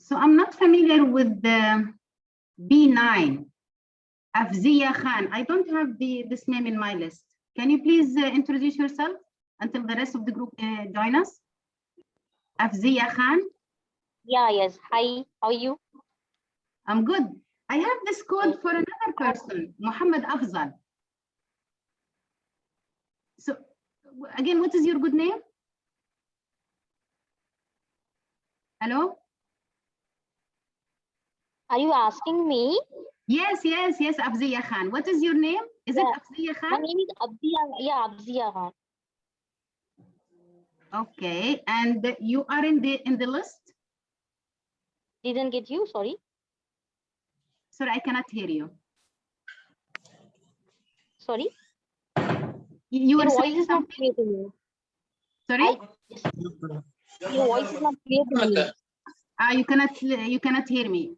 So I'm not familiar with the B9, Afziya Khan. I don't have this name in my list. Can you please introduce yourself until the rest of the group join us? Afziya Khan. Yeah, yes. Hi, how are you? I'm good. I have this code for another person, Muhammad Afzal. So again, what is your good name? Hello? Are you asking me? Yes, Afziya Khan. What is your name? Is it Afziya Khan? My name is Abdiya. Yeah, Abdiya Khan. Okay, and you are in the list? Didn't get you, sorry. Sorry, I cannot hear you. Sorry? Your voice is not clear to me. Sorry? Your voice is not clear to me. You cannot hear me.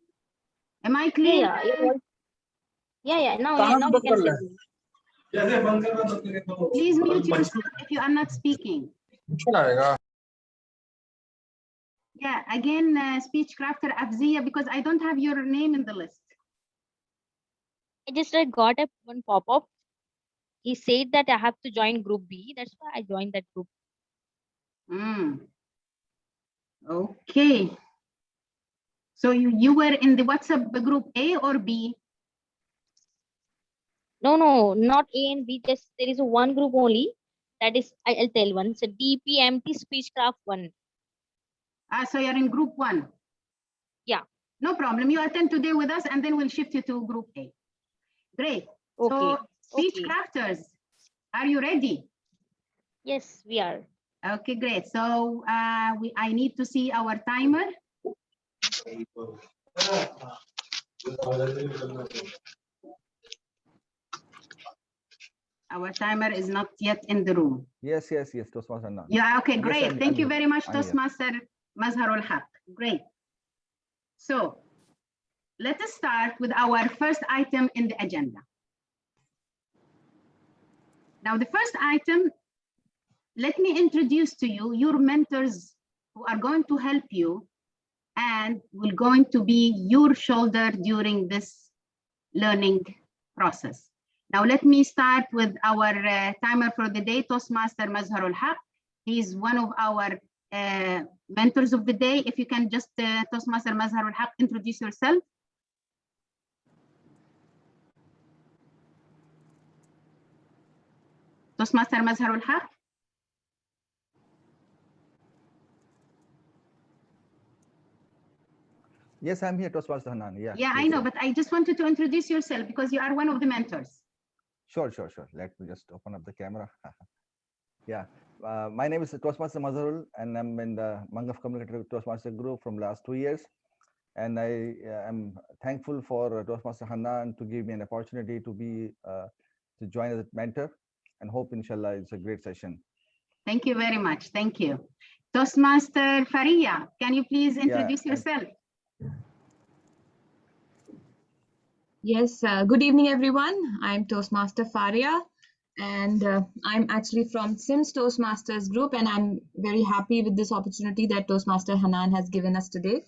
Am I clear? Yeah, now you can hear me. Please mute yourself if you are not speaking. Yeah, again, Speechcrafter Afziya, because I don't have your name in the list. I just got one pop-up. He said that I have to join group B. That's why I joined that group. Okay. So you were in the WhatsApp group A or B? No, not A and B. Just there is one group only. That is, I'll tell one. It's a DPMT Speechcraft 1. So you're in group 1? Yeah. No problem. You attend today with us and then we'll shift you to group A. Great. Okay. So Speechcrafters, are you ready? Yes, we are. Okay, great. So I need to see our timer. Our timer is not yet in the room. Yes, Toastmaster Hanan. Yeah, okay, great. Yes, Thank you very much, Toastmaster Mazharul Haq. Great. So let us start with our first item in the agenda. Now, the first item, let me introduce to you your mentors who are going to help you and will going to be your shoulder during this learning process. Now, let me start with our timer for the day, Toastmaster Mazharul Haq. He's one of our mentors of the day. If you can just, Toastmaster Mazharul Haq, introduce yourself. Toastmaster Mazharul Haq. Yes, I'm here, Toastmaster Hanan. Yeah, I know, but I just wanted to introduce yourself because you are one of the mentors. Sure. Let me just open up the camera. Yeah, my name is Toastmaster Mazharul, and I'm in the Mangaf Communicative Toastmaster group from last 2 years. And I am thankful for Toastmaster Hanan to give me an opportunity to join as a mentor, and hope, inshallah, it's a great session. Thank you very much. Thank you. Toastmaster Faria, can you please introduce yourself? Yes, good evening, everyone. I'm Toastmaster Faria, and I'm actually from Sims Toastmasters group, and I'm very happy with this opportunity that Toastmaster Hanan has given us today.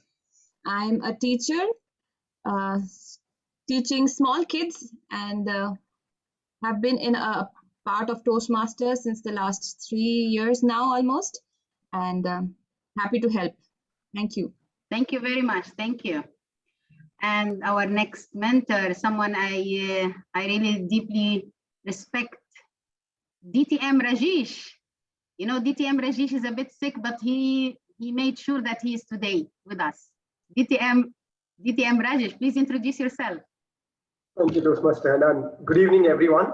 I'm a teacher teaching small kids, and have been in a part of Toastmasters since the last 3 years now almost, and happy to help. Thank you. Thank you very much. Thank you. And our next mentor, someone I really deeply respect, DTM Rajesh. You know, DTM Rajesh is a bit sick, but he made sure that he is today with us. DTM Rajesh, please introduce yourself. Thank you, Toastmaster Hanan. Good evening, everyone.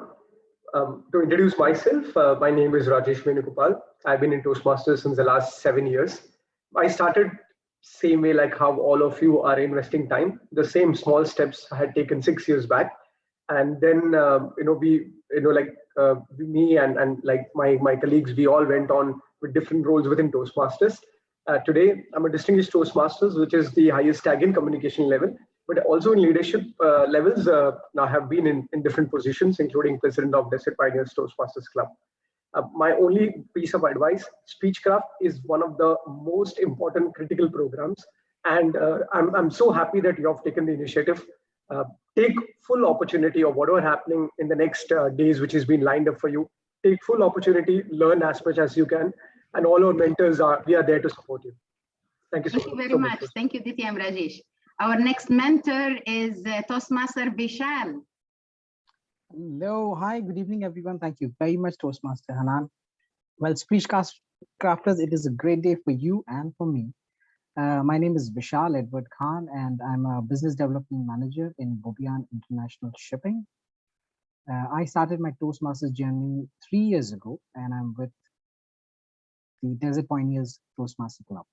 To introduce myself, my name is Rajesh Venugopal. I've been in Toastmasters since the last 7 years. I started same way like how all of you are investing time. The same small steps I had taken 6 years back, and then me and like my colleagues, we all went on with different roles within Toastmasters. Today, I'm a distinguished Toastmasters, which is the highest tag in communication level, but also in leadership levels. Now have been in different positions, including president of Desert Pioneers Toastmasters Club. My only piece of advice, Speechcraft is one of the most important critical programs And I'm so happy that you have taken the initiative. Take full opportunity of whatever happening in the next days, which has been lined up for you. Take full opportunity, learn as much as you can, and all our mentors we are there to support you. Thank you so much. Thank you very much. Thank you, Diti and Rajesh. Our next mentor is Toastmaster Vishal. Hello, hi, good evening, everyone. Thank you very much, Toastmaster Hanan. Well, Speechcrafters, it is a great day for you and for me. My name is Vishal Edward Khan, and I'm a business development manager in Bobian International Shipping. I started my Toastmasters journey 3 years ago, and I'm with the Desert Pioneers Toastmaster Club.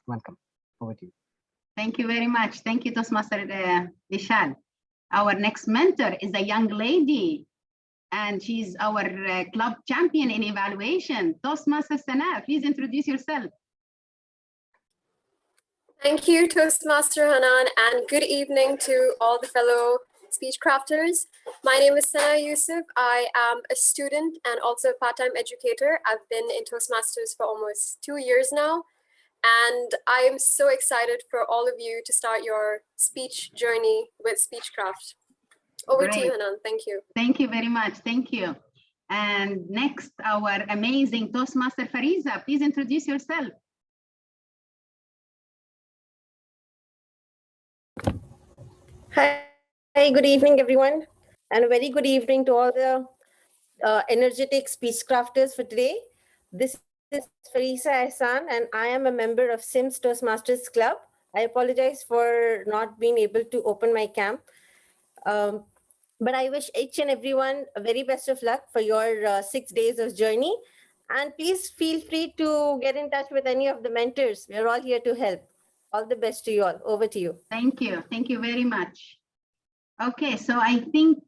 Welcome. Over to you. Thank you very much. Thank you, Toastmaster Vishal. Our next mentor is a young lady, and she's our club champion in evaluation. Toastmaster Sana, please introduce yourself. Thank you, Toastmaster Hanan, and good evening to all the fellow Speechcrafters. My name is Sana Yusuf. I am a student and also a part-time educator. I've been in Toastmasters for almost 2 years now, and I am so excited for all of you to start your speech journey with Speechcraft. Over to you, Hanan. Thank you. Thank you very much. Thank you. And next, our amazing Toastmaster Fariza. Please introduce yourself. Hi, good evening, everyone, and a very good evening to all the energetic Speechcrafters for today. This is Farisa Ahsan, and I am a member of Sims Toastmasters Club. I apologize for not being able to open my cam, but I wish each and everyone a very best of luck for your 6 days of journey. And please feel free to get in touch with any of the mentors. We're all here to help. All the best to you all. Over to you. Thank you. Thank you very much. Okay, so I think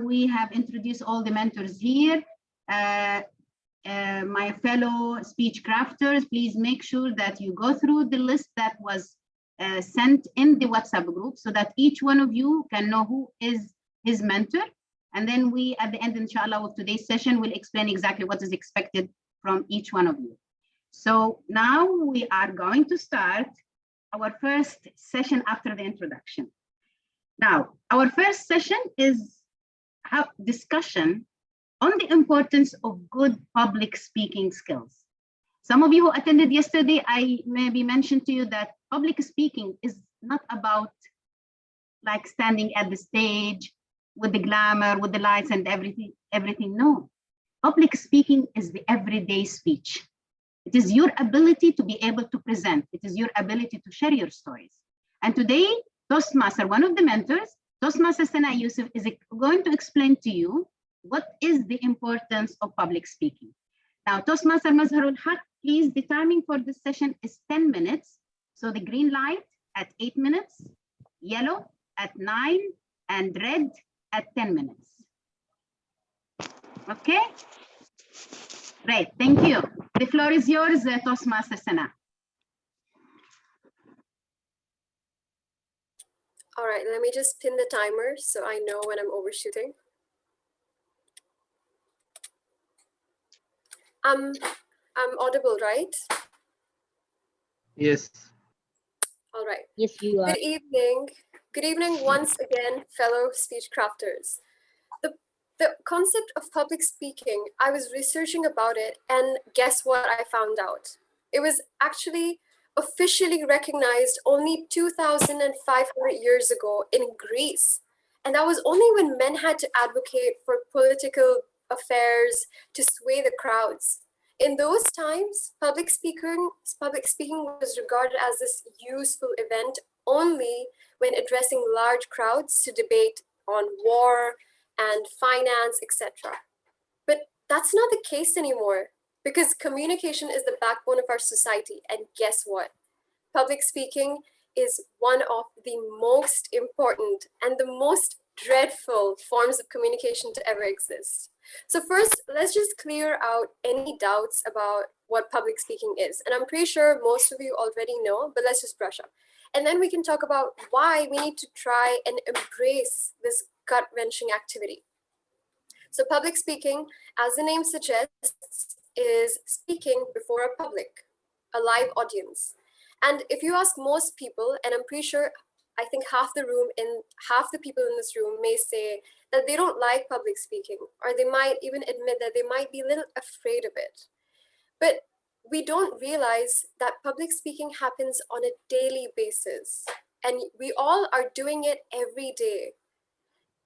we have introduced all the mentors here. My fellow Speechcrafters, please make sure that you go through the list that was sent in the WhatsApp group so that each one of you can know who is his mentor. And then we, at the end, inshallah, of today's session, will explain exactly what is expected from each one of you. So now we are going to start our first session after the introduction. Now, our first session is a discussion on the importance of good public speaking skills. Some of you who attended yesterday, I maybe mentioned to you that public speaking is not about like standing at the stage with the glamour, with the lights and everything. No, public speaking is the everyday speech. It is your ability to be able to present. It is your ability to share your stories. And today, Toastmaster, one of the mentors, Toastmaster Sana Yusuf, is going to explain to you what is the importance of public speaking. Now, Toastmaster Mazharul Haq, please, the timing for this session is 10 minutes. So the green light at 8 minutes, yellow at 9, and red at 10 minutes. Okay? Great, thank you. The floor is yours, Toastmaster Sana. All right, let me just pin the timer so I know when I'm overshooting. I'm audible, right? Yes. All right. Yes, you are. Good evening. Good evening once again, fellow Speechcrafters. The concept of public speaking, I was researching about it, and guess what I found out? It was actually officially recognized only 2,500 years ago in Greece. And that was only when men had to advocate for political affairs to sway the crowds. In those times, public speaking was regarded as this useful event only when addressing large crowds to debate on war and finance, etc. But that's not the case anymore, because communication is the backbone of our society. And guess what? Public speaking is one of the most important and the most dreadful forms of communication to ever exist. So first, let's just clear out any doubts about what public speaking is. And I'm pretty sure most of you already know, but let's just brush up. And then we can talk about why we need to try and embrace this gut-wrenching activity. So public speaking, as the name suggests, is speaking before a public, a live audience. And if you ask most people, and I'm pretty sure, I think half the people in this room may say that they don't like public speaking, or they might even admit that they might be a little afraid of it. But we don't realize that public speaking happens on a daily basis, and we all are doing it every day.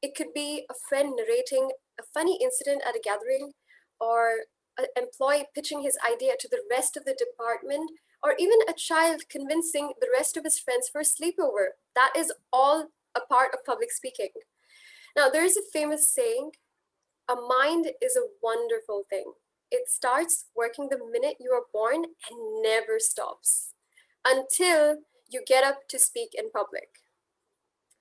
It could be a friend narrating a funny incident at a gathering, or an employee pitching his idea to the rest of the department, or even a child convincing the rest of his friends for a sleepover. That is all a part of public speaking. Now, there is a famous saying, a mind is a wonderful thing. It starts working the minute you are born and never stops until you get up to speak in public.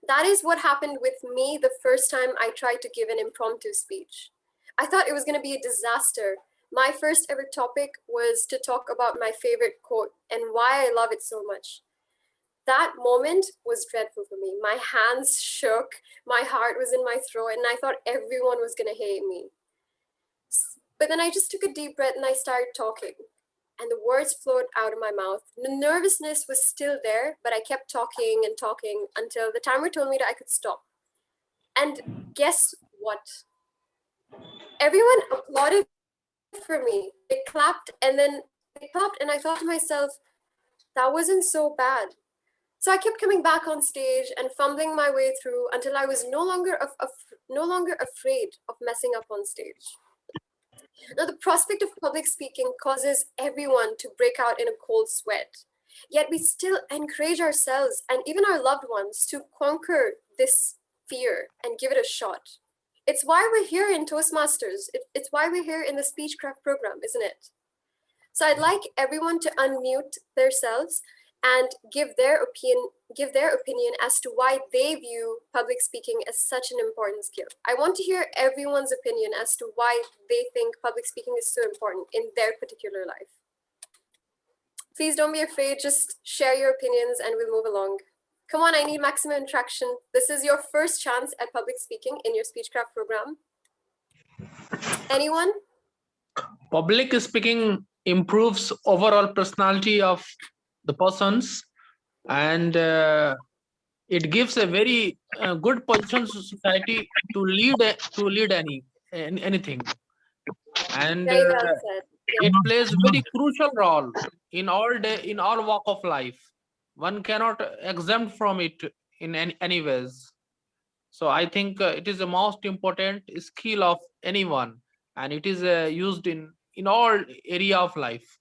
That is what happened with me the first time I tried to give an impromptu speech. I thought it was going to be a disaster. My first ever topic was to talk about my favorite quote and why I love it so much. That moment was dreadful for me. My hands shook, my heart was in my throat, and I thought everyone was going to hate me. But then I just took a deep breath and I started talking, and the words flowed out of my mouth. The nervousness was still there, but I kept talking and talking until the timer told me that I could stop. And guess what? Everyone applauded for me. They clapped, and then they clapped, and I thought to myself, that wasn't so bad. So I kept coming back on stage and fumbling my way through until I was no longer afraid of messing up on stage. Now, the prospect of public speaking causes everyone to break out in a cold sweat. Yet we still encourage ourselves and even our loved ones to conquer this fear and give it a shot. It's why we're here in Toastmasters. It's why we're here in the Speechcraft program, isn't it? So I'd like everyone to unmute themselves and give their opinion as to why they view public speaking as such an important skill. I want to hear everyone's opinion as to why they think public speaking is so important in their particular life. Please don't be afraid, just share your opinions and we'll move along. Come on, I need maximum interaction. This is your first chance at public speaking in your Speechcraft program. Anyone? Public speaking improves overall personality of the persons, and it gives a very good position to society to lead anything, and Very well said. it plays very crucial role in all walk of life. One cannot exempt from it in any ways. So I think it is the most important skill of anyone, and it is used in all area of life.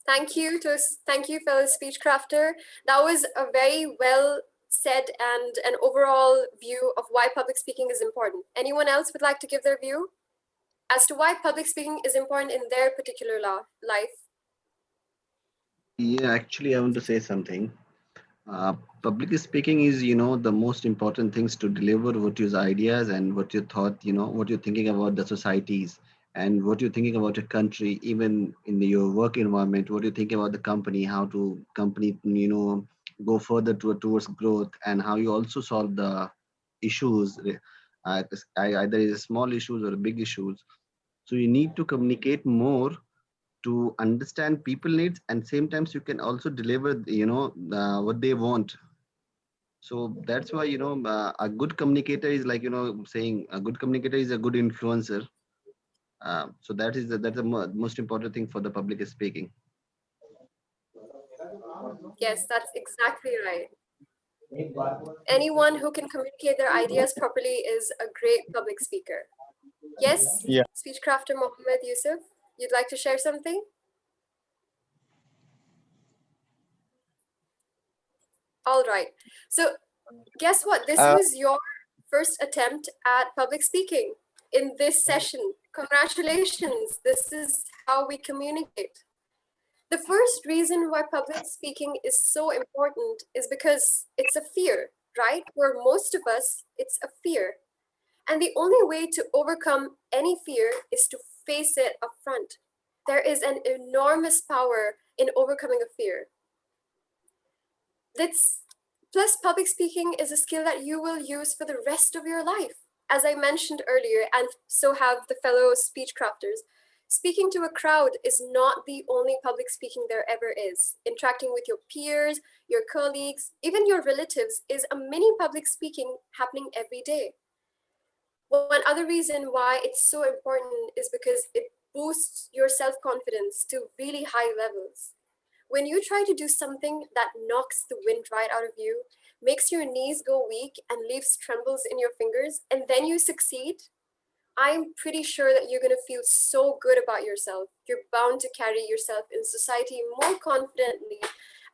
Thank you, fellow Speechcrafter. That was a very well said and an overall view of why public speaking is important. Anyone else would like to give their view as to why public speaking is important in their particular life? Yeah, actually, I want to say something. Public speaking is, the most important things to deliver what your ideas and what you thought, what you're thinking about the societies and what you're thinking about a country, even in your work environment, what you think about the company, how to company, go further towards growth, and how you also solve the issues, either is small issues or big issues. So you need to communicate more to understand people needs, and same times you can also deliver what they want. So that's why a good communicator is like saying a good communicator is a good influencer. So that's the most important thing for the public speaking. Yes, that's exactly right. Anyone who can communicate their ideas properly is a great public speaker. Yes, Yeah. Speechcrafter Mohammed Yusuf, you'd like to share something? All right. So guess what? This was your first attempt at public speaking in this session. Congratulations. This is how we communicate. The first reason why public speaking is so important is because it's a fear, right? For most of us, it's a fear. And the only way to overcome any fear is to face it up front. There is an enormous power in overcoming a fear. Plus, public speaking is a skill that you will use for the rest of your life. As I mentioned earlier, and so have the fellow Speechcrafters, Speaking to a crowd is not the only public speaking there ever is. Interacting with your peers, your colleagues, even your relatives is a mini public speaking happening every day. One other reason why it's so important is because it boosts your self-confidence to really high levels. When you try to do something that knocks the wind right out of you, makes your knees go weak and leaves trembles in your fingers, and then you succeed, I'm pretty sure that you're going to feel so good about yourself. You're bound to carry yourself in society more confidently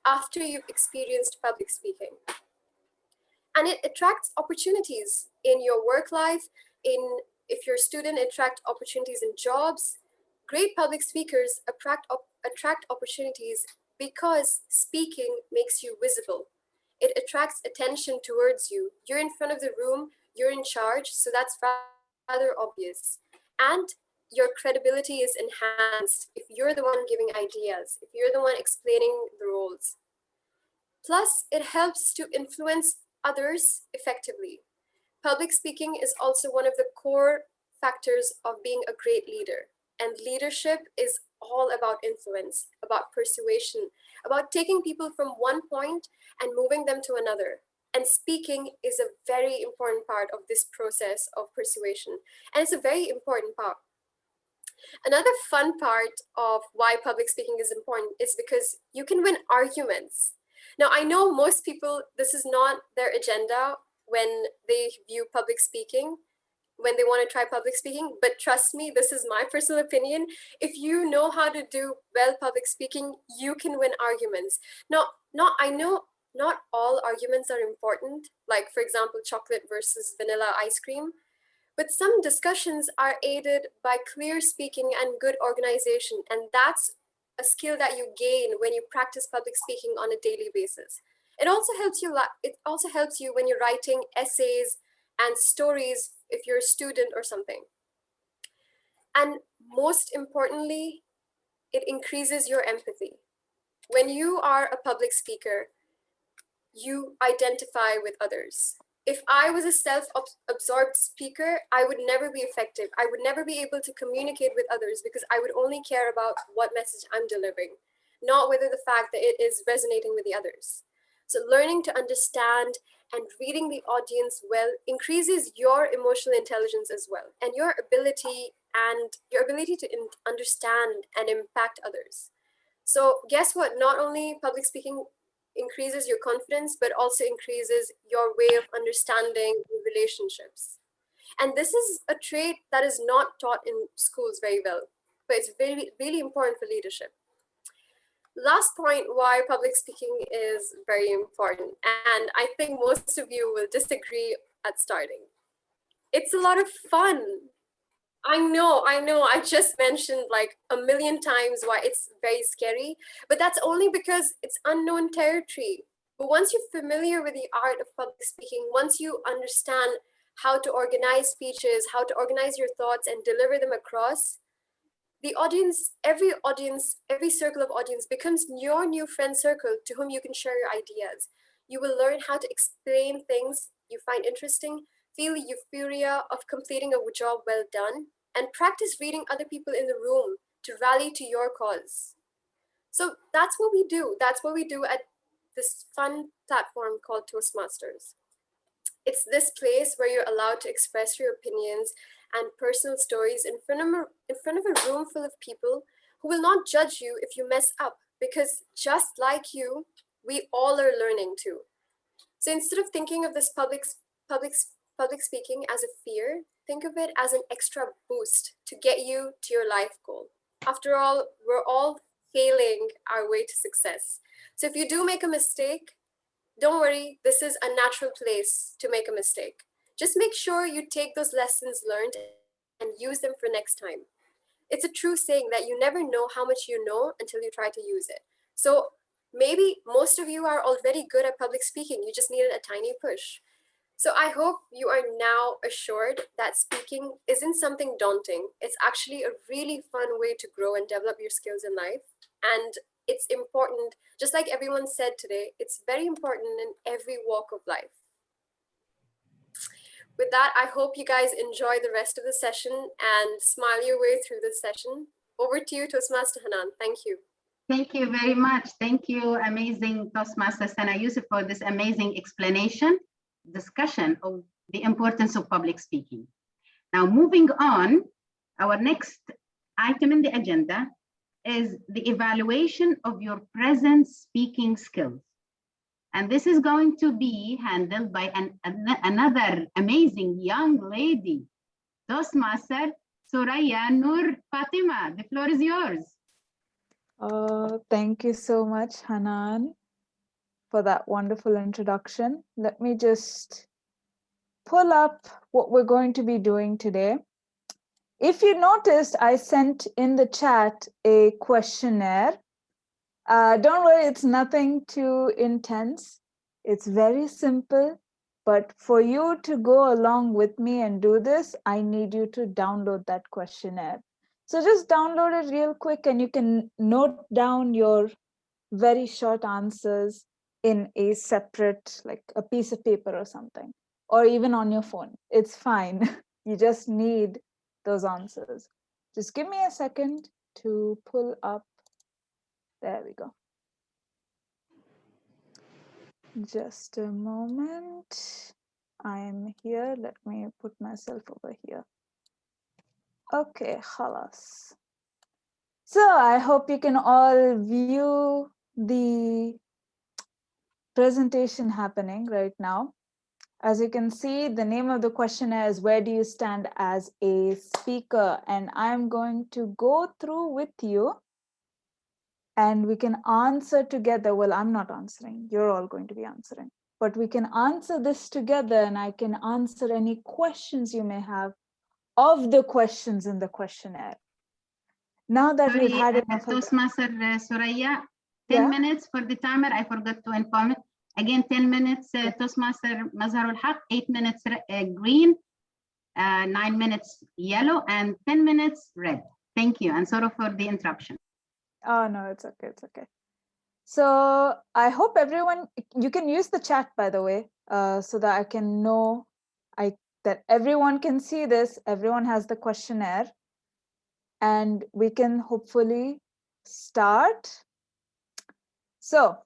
after you've experienced public speaking. And it attracts opportunities in your work life. If you're a student, attract opportunities in jobs. Great public speakers attract opportunities because speaking makes you visible. It attracts attention towards you. You're in front of the room, you're in charge, so that's rather obvious. And your credibility is enhanced if you're the one giving ideas, if you're the one explaining the roles. Plus, it helps to influence others effectively. Public speaking is also one of the core factors of being a great leader. And leadership is all about influence, about persuasion, about taking people from one point and moving them to another. And speaking is a very important part of this process of persuasion. And it's a very important part. Another fun part of why public speaking is important is because you can win arguments. Now, I know most people, this is not their agenda when they view public speaking, when they want to try public speaking, but trust me, this is my personal opinion. If you know how to do well public speaking, you can win arguments. Now, I know not all arguments are important, like for example, chocolate versus vanilla ice cream, but some discussions are aided by clear speaking and good organization, and that's a skill that you gain when you practice public speaking on a daily basis. It also helps you when you're writing essays and stories if you're a student or something. And most importantly, it increases your empathy. When you are a public speaker, you identify with others. If I was a self-absorbed speaker, I would never be effective. I would never be able to communicate with others because I would only care about what message I'm delivering, not whether the fact that it is resonating with the others. So learning to understand and reading the audience well increases your emotional intelligence as well, and your ability to understand and impact others. So guess what? Not only public speaking increases your confidence, but also increases your way of understanding relationships. And this is a trait that is not taught in schools very well, but it's very, really important for leadership. Last point why public speaking is very important, and I think most of you will disagree at starting. It's a lot of fun. I know, I just mentioned like a million times why it's very scary, but that's only because it's unknown territory. But once you're familiar with the art of public speaking, once you understand how to organize speeches, how to organize your thoughts and deliver them across, the audience, every circle of audience becomes your new friend circle to whom you can share your ideas. You will learn how to explain things you find interesting, feel euphoria of completing a job well done, and practice reading other people in the room to rally to your cause. So that's what we do. That's what we do at this fun platform called Toastmasters. It's this place where you're allowed to express your opinions and personal stories in front of a room full of people who will not judge you if you mess up, because just like you, we all are learning too. So instead of thinking of this public speaking as a fear, think of it as an extra boost to get you to your life goal. After all, we're all failing our way to success. So if you do make a mistake, don't worry, this is a natural place to make a mistake. Just make sure you take those lessons learned and use them for next time. It's a true saying that you never know how much you know until you try to use it. So maybe most of you are already good at public speaking, you just needed a tiny push. So I hope you are now assured that speaking isn't something daunting. It's actually a really fun way to grow and develop your skills in life. And it's important, just like everyone said today, it's very important in every walk of life. With that, I hope you guys enjoy the rest of the session and smile your way through the session. Over to you, Toastmaster Hanan. Thank you. Thank you very much. Thank you, amazing Toastmaster Sana Yusuf, for this amazing explanation, discussion of the importance of public speaking. Now, moving on, our next item in the agenda is the evaluation of your present speaking skills. And this is going to be handled by another amazing young lady, Toastmaster Soraya Nur Fatima. The floor is yours. Thank you so much, Hanan, for that wonderful introduction. Let me just pull up what we're going to be doing today. If you noticed, I sent in the chat a questionnaire. Don't worry, it's nothing too intense. It's very simple, but for you to go along with me and do this, I need you to download that questionnaire. So just download it real quick and you can note down your very short answers in a separate, like a piece of paper or something, or even on your phone. It's fine. You just need those answers. Just give me a second to pull up. There we go. Just a moment. I am here. Let me put myself over here. Okay, halas. So I hope you can all view the presentation happening right now. As you can see, the name of the questionnaire is where do you stand as a speaker? And I'm going to go through with you and we can answer together. Well, I'm not answering, you're all going to be answering, but we can answer this together and I can answer any questions you may have of the questions in the questionnaire. Now that we've had enough of Toastmaster Soraya, 10 Yeah. minutes for the timer. I forgot to inform it. Again, 10 minutes, Toastmaster Mazharul Haq, 8 minutes green, 9 minutes yellow, and 10 minutes red. Thank you, and sorry for the interruption. Oh, no, it's okay, it's okay. So I hope everyone, you can use the chat, by the way, so that I can know that everyone can see this, everyone has the questionnaire, and we can hopefully start. So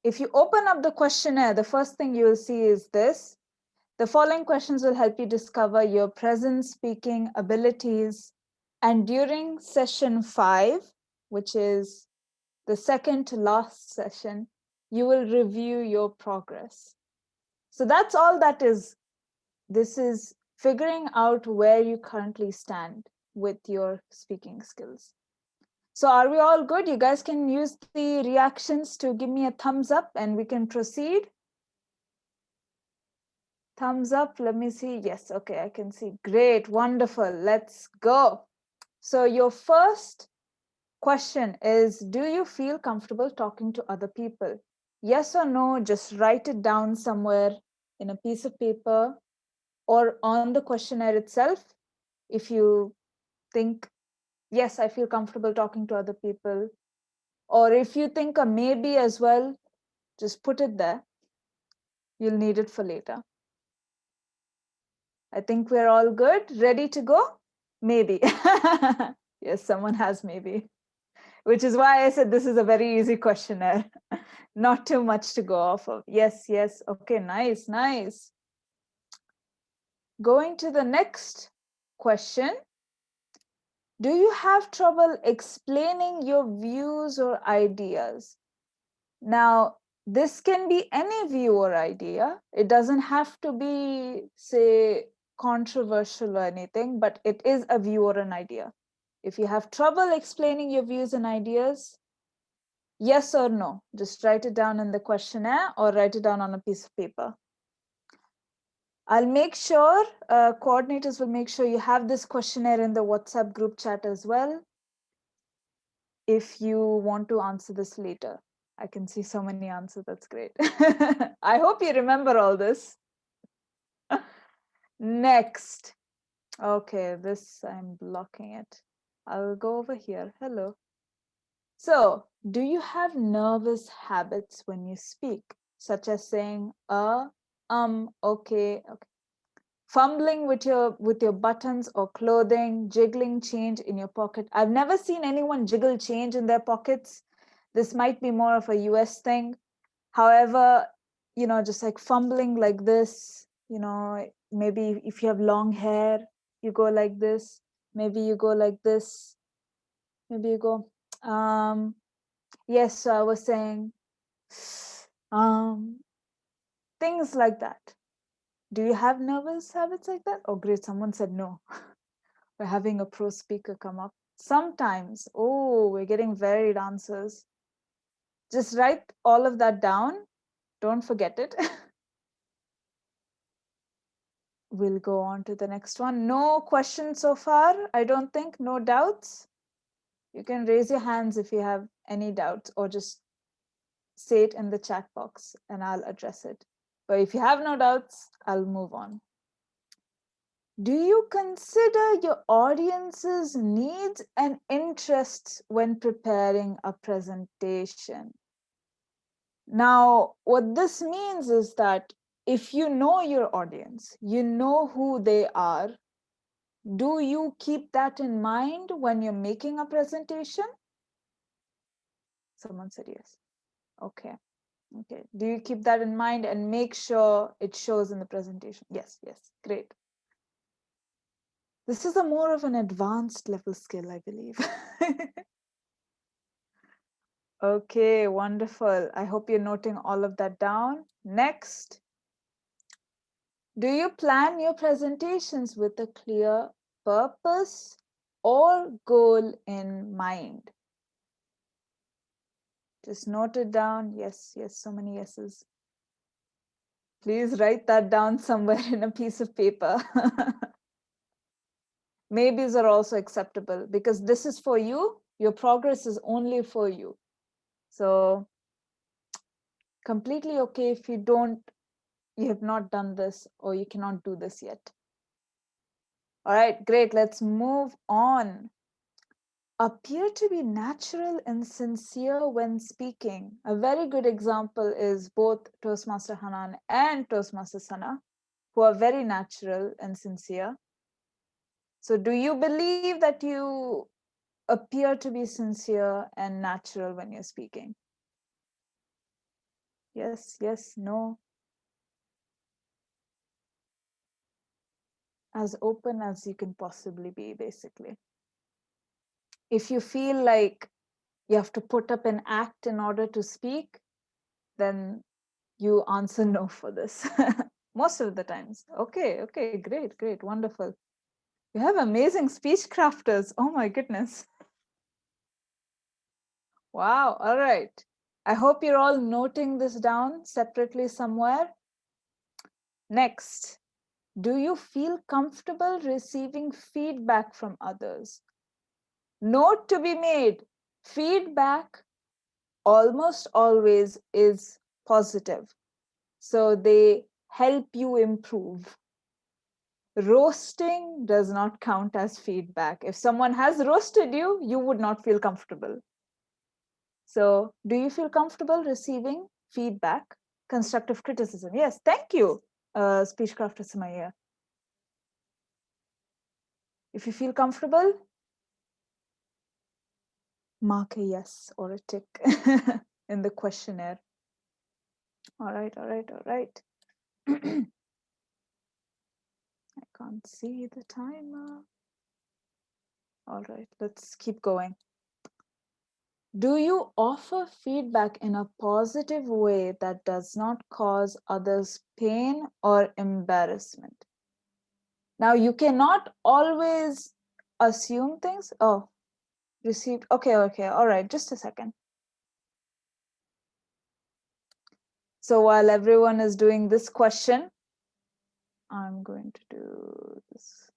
if you open up the questionnaire, the first thing you will see is this. The following questions will help you discover your present speaking abilities. And during session 5, which is the second to last session, you will review your progress. So that's all that is. This is figuring out where you currently stand with your speaking skills. So are we all good? You guys can use the reactions to give me a thumbs up and we can proceed. Thumbs up, let me see. Yes, okay, I can see. Great, wonderful, let's go. So your first question is, do you feel comfortable talking to other people? Yes or no, just write it down somewhere in a piece of paper or on the questionnaire itself. If you think, yes, I feel comfortable talking to other people. Or if you think a maybe as well, just put it there. You'll need it for later. I think we're all good, ready to go? Maybe. Yes, someone has maybe. Which is why I said this is a very easy questionnaire. Not too much to go off of. Yes, yes. Okay, nice, nice. Going to the next question. Do you have trouble explaining your views or ideas? Now, this can be any view or idea. It doesn't have to be, say, controversial or anything, but it is a view or an idea. If you have trouble explaining your views and ideas, yes or no, just write it down in the questionnaire or write it down on a piece of paper. I'll make sure, coordinators will make sure you have this questionnaire in the WhatsApp group chat as well, if you want to answer this later. I can see so many answers, that's great. I hope you remember all this. Next. Okay, this I'm blocking it. I'll go over here, hello. So, do you have nervous habits when you speak, such as saying, okay, okay. fumbling with your buttons or clothing, jiggling change in your pocket. I've never seen anyone jiggle change in their pockets. This might be more of a US thing. However, just like fumbling like this, maybe if you have long hair, you go like this. Maybe you go like this. Maybe you go, yes, so I was saying, things like that. Do you have nervous habits like that? Oh, great. Someone said no. We're having a pro speaker come up. Sometimes, oh, we're getting varied answers. Just write all of that down. Don't forget it. We'll go on to the next one. No questions so far, I don't think. No doubts. You can raise your hands if you have any doubts, or just say it in the chat box and I'll address it. But if you have no doubts, I'll move on. Do you consider your audience's needs and interests when preparing a presentation? Now, what this means is that if you know your audience, you know who they are, do you keep that in mind when you're making a presentation? Someone said yes. Okay. Okay. Do you keep that in mind and make sure it shows in the presentation? Yes. Yes. Great. This is a more of an advanced level skill, I believe. Okay, wonderful. I hope you're noting all of that down. Next. Do you plan your presentations with a clear purpose or goal in mind? Just note it down. Yes, yes, so many yeses. Please write that down somewhere in a piece of paper. Maybes are also acceptable because this is for you. Your progress is only for you. So completely okay if you have not done this or you cannot do this yet. All right, great. Let's move on. Appear to be natural and sincere when speaking. A very good example is both Toastmaster Hanan and Toastmaster Sana, who are very natural and sincere. So do you believe that you appear to be sincere and natural when you're speaking? Yes, yes, no. As open as you can possibly be, basically. If you feel like you have to put up an act in order to speak, then you answer no for this. Most of the times. Okay, okay, great, great, wonderful. You have amazing speech crafters. Oh my goodness. Wow, all right. I hope you're all noting this down separately somewhere. Next, do you feel comfortable receiving feedback from others? Note to be made, feedback almost always is positive. So they help you improve. Roasting does not count as feedback. If someone has roasted you, you would not feel comfortable. So do you feel comfortable receiving feedback, constructive criticism? Yes, thank you, Speechcraft Samaya. If you feel comfortable, mark a yes or a tick in the questionnaire. All right, all right, all right. I can't see the timer. All right, let's keep going. Do you offer feedback in a positive way that does not cause others pain or embarrassment? Now, you cannot always assume things. Oh, received. Okay, okay. All right, just a second. So while everyone is doing this question, I'm going to do this.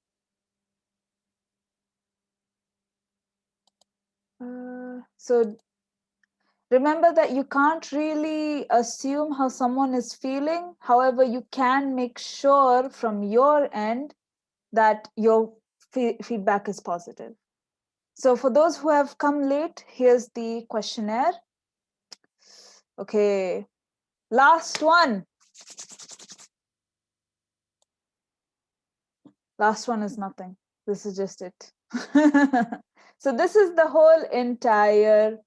So remember that you can't really assume how someone is feeling. However, you can make sure from your end that your feedback is positive. So for those who have come late, here's the questionnaire. Okay, last one. Last one is nothing. This is just it. So this is the whole entire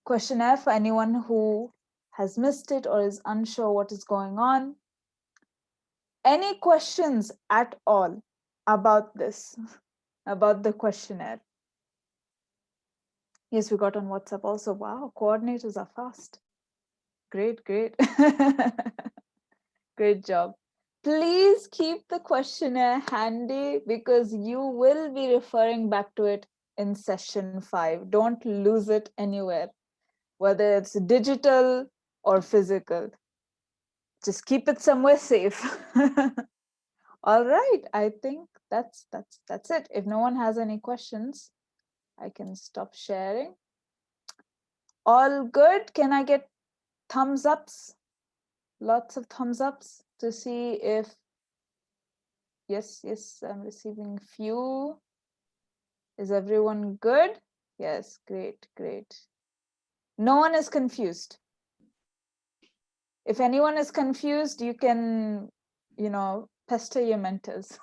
questionnaire for anyone who has missed it or is unsure what is going on. Any questions at all about this, about the questionnaire? Yes, we got on WhatsApp also. Wow, coordinators are fast. Great, great. Great job. Please keep the questionnaire handy because you will be referring back to it in session 5. Don't lose it anywhere, whether it's digital or physical. Just keep it somewhere safe. All right, I think that's it. If no one has any questions, I can stop sharing. All good. Can I get thumbs ups? Lots of thumbs ups to see if yes, I'm receiving few. Is everyone good? Yes, great. No one is confused. If anyone is confused, you can, pester your mentors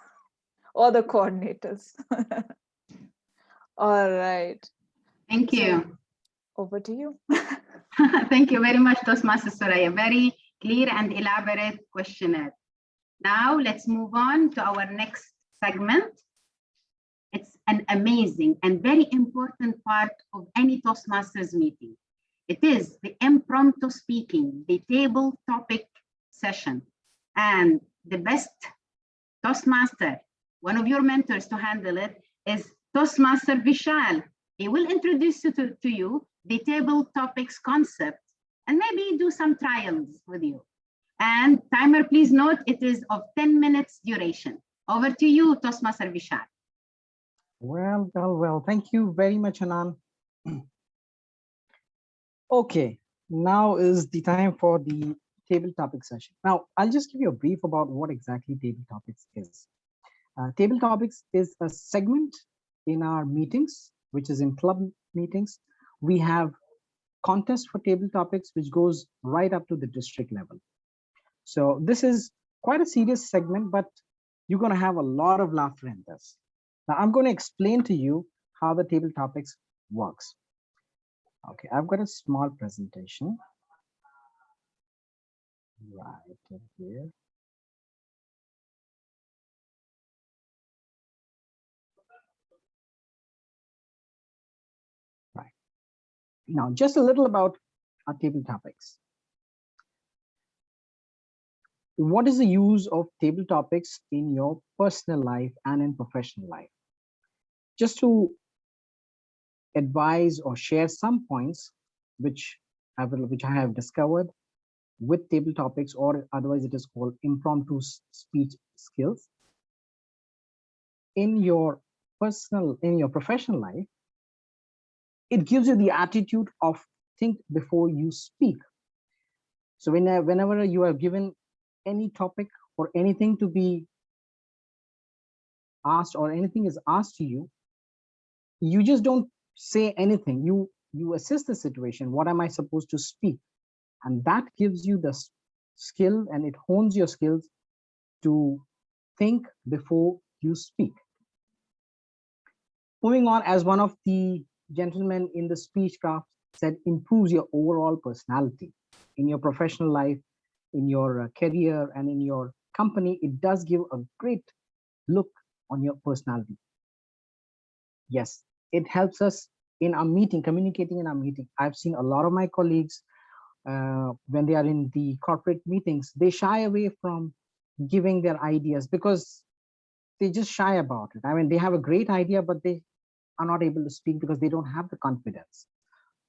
or the coordinators. All right. Thank you. Over to you. Thank you very much, Toastmaster Soraya. Very clear and elaborate questionnaire. Now let's move on to our next segment. It's an amazing and very important part of any Toastmasters meeting. It is the impromptu speaking, the table topic session. And the best Toastmaster, one of your mentors to handle it, is Toastmaster Vishal. He will introduce to you the table topics concept and maybe do some trials with you. And timer, please note, it is of 10 minutes duration. Over to you, Toastmaster Vishal. Well, thank you very much, Hanan. Okay, now is the time for the table topic session. Now, I'll just give you a brief about what exactly table topics is. Table topics is a segment in our meetings, which is in club meetings. We have contests for table topics, which goes right up to the district level. So this is quite a serious segment, but you're going to have a lot of laughter in this. Now, I'm going to explain to you how the table topics works. Okay, I've got a small presentation right here. Right. Now, just a little about our table topics. What is the use of table topics in your personal life and in professional life? Just to advise or share some points which I have discovered with table topics, or otherwise it is called impromptu speech skills. In your professional life, it gives you the attitude of think before you speak. So whenever you are given any topic or anything to be asked, or anything is asked to you, you just don't say anything. You assess the situation. What am I supposed to speak? And that gives you the skill, and it hones your skills to think before you speak. Moving on, as one of the gentlemen in the Speechcraft said, improves your overall personality in your professional life, in your career, and in your company. It does give a great look on your personality. Yes, it helps us in our meeting, communicating in our meeting. I've seen a lot of my colleagues when they are in the corporate meetings, they shy away from giving their ideas because they just shy about it. I mean, they have a great idea, but they are not able to speak because they don't have the confidence.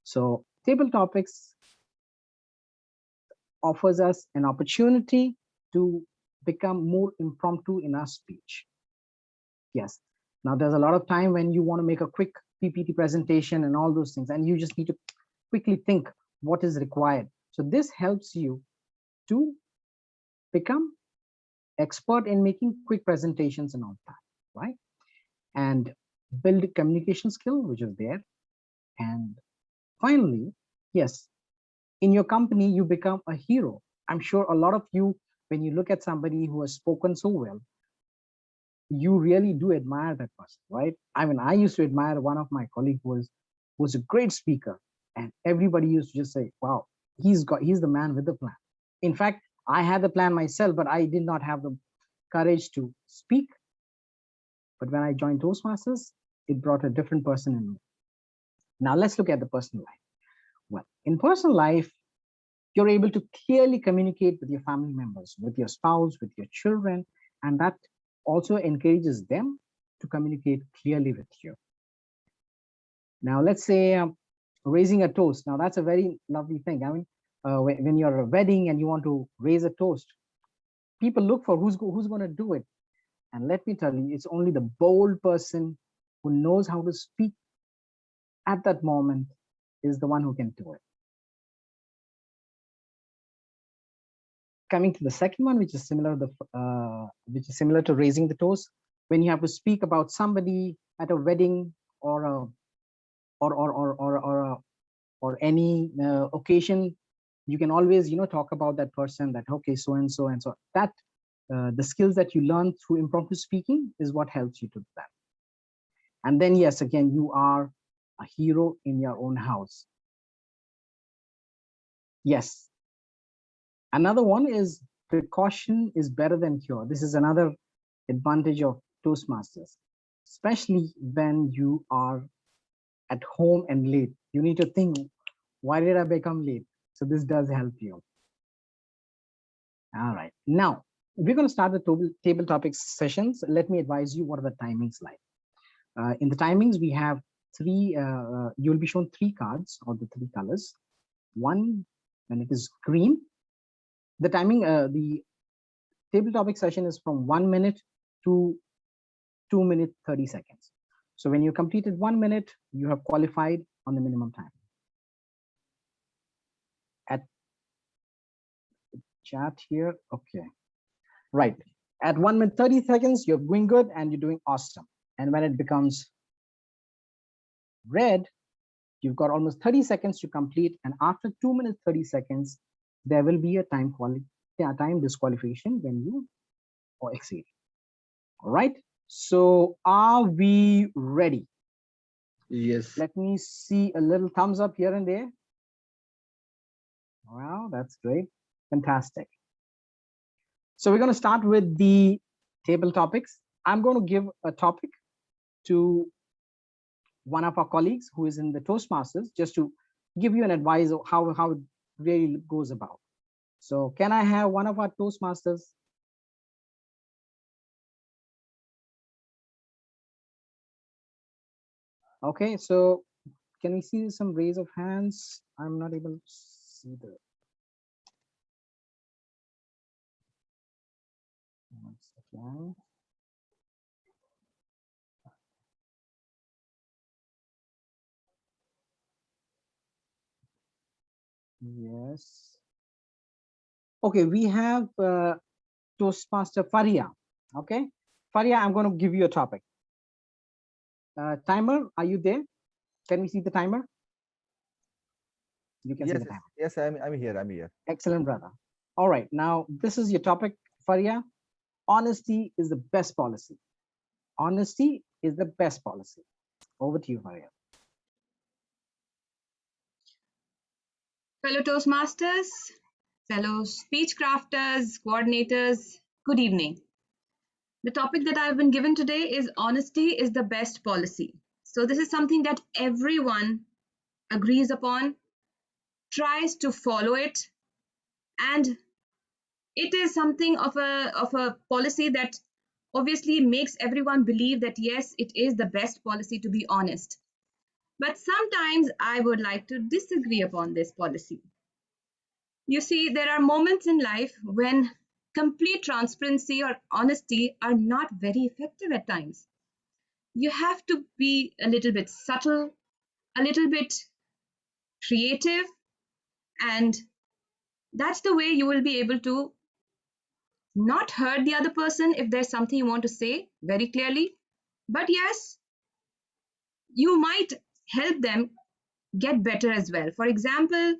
So table topics offers us an opportunity to become more impromptu in our speech. Yes. Now there's a lot of time when you want to make a quick PPT presentation and all those things, and you just need to quickly think what is required. So this helps you to become expert in making quick presentations and all that, right? And build a communication skill, which is there. And finally, yes, in your company, you become a hero. I'm sure a lot of you, when you look at somebody who has spoken so well, you really do admire that person, right? I mean, I used to admire one of my colleagues who was a great speaker, and everybody used to just say, wow, he's the man with the plan. In fact, I had the plan myself, but I did not have the courage to speak. But when I joined Toastmasters, it brought a different person in me. Now let's look at the personal life. Well, in personal life, you're able to clearly communicate with your family members, with your spouse, with your children, and that also encourages them to communicate clearly with you. Now, let's say raising a toast. Now, that's a very lovely thing. I mean, when you're at a wedding and you want to raise a toast, people look for who's going to do it. And let me tell you, it's only the bold person who knows how to speak at that moment is the one who can do it. Coming to the second one, which is similar to raising the toast, when you have to speak about somebody at a wedding or any occasion, you can always talk about that person, that okay, so and so and so. That the skills that you learn through impromptu speaking is what helps you to do that. And then yes, again, you are a hero in your own house. Yes. Another one is precaution is better than cure. This is another advantage of Toastmasters, especially when you are at home and late. You need to think, why did I become late? So this does help you. All right. Now, we're going to start the table topics sessions. Let me advise you what are the timings like. In the timings, we have three, you'll be shown three cards or the three colors. One, when it is green, the timing, the table topic session is from 1 minute to 2 minutes, 30 seconds. So when you completed 1 minute, you have qualified on the minimum time. At chat here, okay. Right, at 1 minute, 30 seconds, you're doing good and you're doing awesome. And when it becomes red, you've got almost 30 seconds to complete. And after 2 minutes, 30 seconds, there will be a time disqualification when you exceed. All right. So are we ready? Yes. Let me see a little thumbs up here and there. Wow, that's great. Fantastic. So we're going to start with the table topics. I'm going to give a topic to one of our colleagues who is in the Toastmasters, just to give you an advice of how it really goes about. So can I have one of our Toastmasters? Okay, so can we see some raise of hands? I'm not able to see the. One second. Yes. Okay, we have Toastmaster Faria. Okay, Faria, I'm going to give you a topic. Timer, are you there? Can we see the timer? You can see the timer. Yes, I'm here. I'm here. Excellent, brother. All right, now this is your topic, Faria. Honesty is the best policy. Honesty is the best policy. Over to you, Faria. Fellow Toastmasters, fellow Speechcrafters, coordinators, good evening. The topic that I've been given today is honesty is the best policy. So this is something that everyone agrees upon, tries to follow it, and it is something of a policy that obviously makes everyone believe that yes, it is the best policy to be honest. But sometimes I would like to disagree upon this policy. You see, there are moments in life when complete transparency or honesty are not very effective at times. You have to be a little bit subtle, a little bit creative, and that's the way you will be able to not hurt the other person if there's something you want to say very clearly. But yes, you might help them get better as well. For example,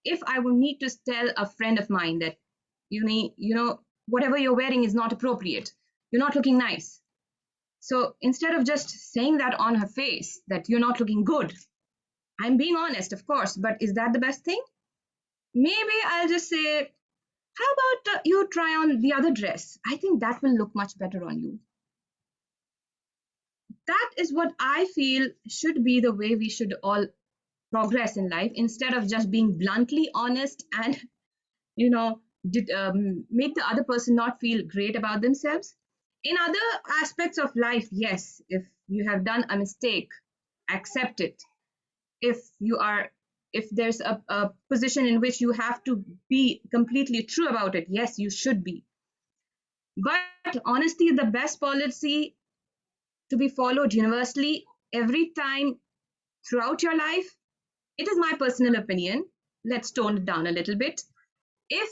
if I will need to tell a friend of mine that you know, whatever you're wearing is not appropriate, you're not looking nice. So instead of just saying that on her face, that you're not looking good, I'm being honest, of course, but is that the best thing? Maybe I'll just say, how about you try on the other dress? I think that will look much better on you. That is what I feel should be the way we should all progress in life, instead of just being bluntly honest and, make the other person not feel great about themselves. In other aspects of life, yes, if you have done a mistake, accept it. If there's a position in which you have to be completely true about it, yes, you should be. But honesty is the best policy to be followed universally every time throughout your life. It is my personal opinion. Let's tone it down a little bit. If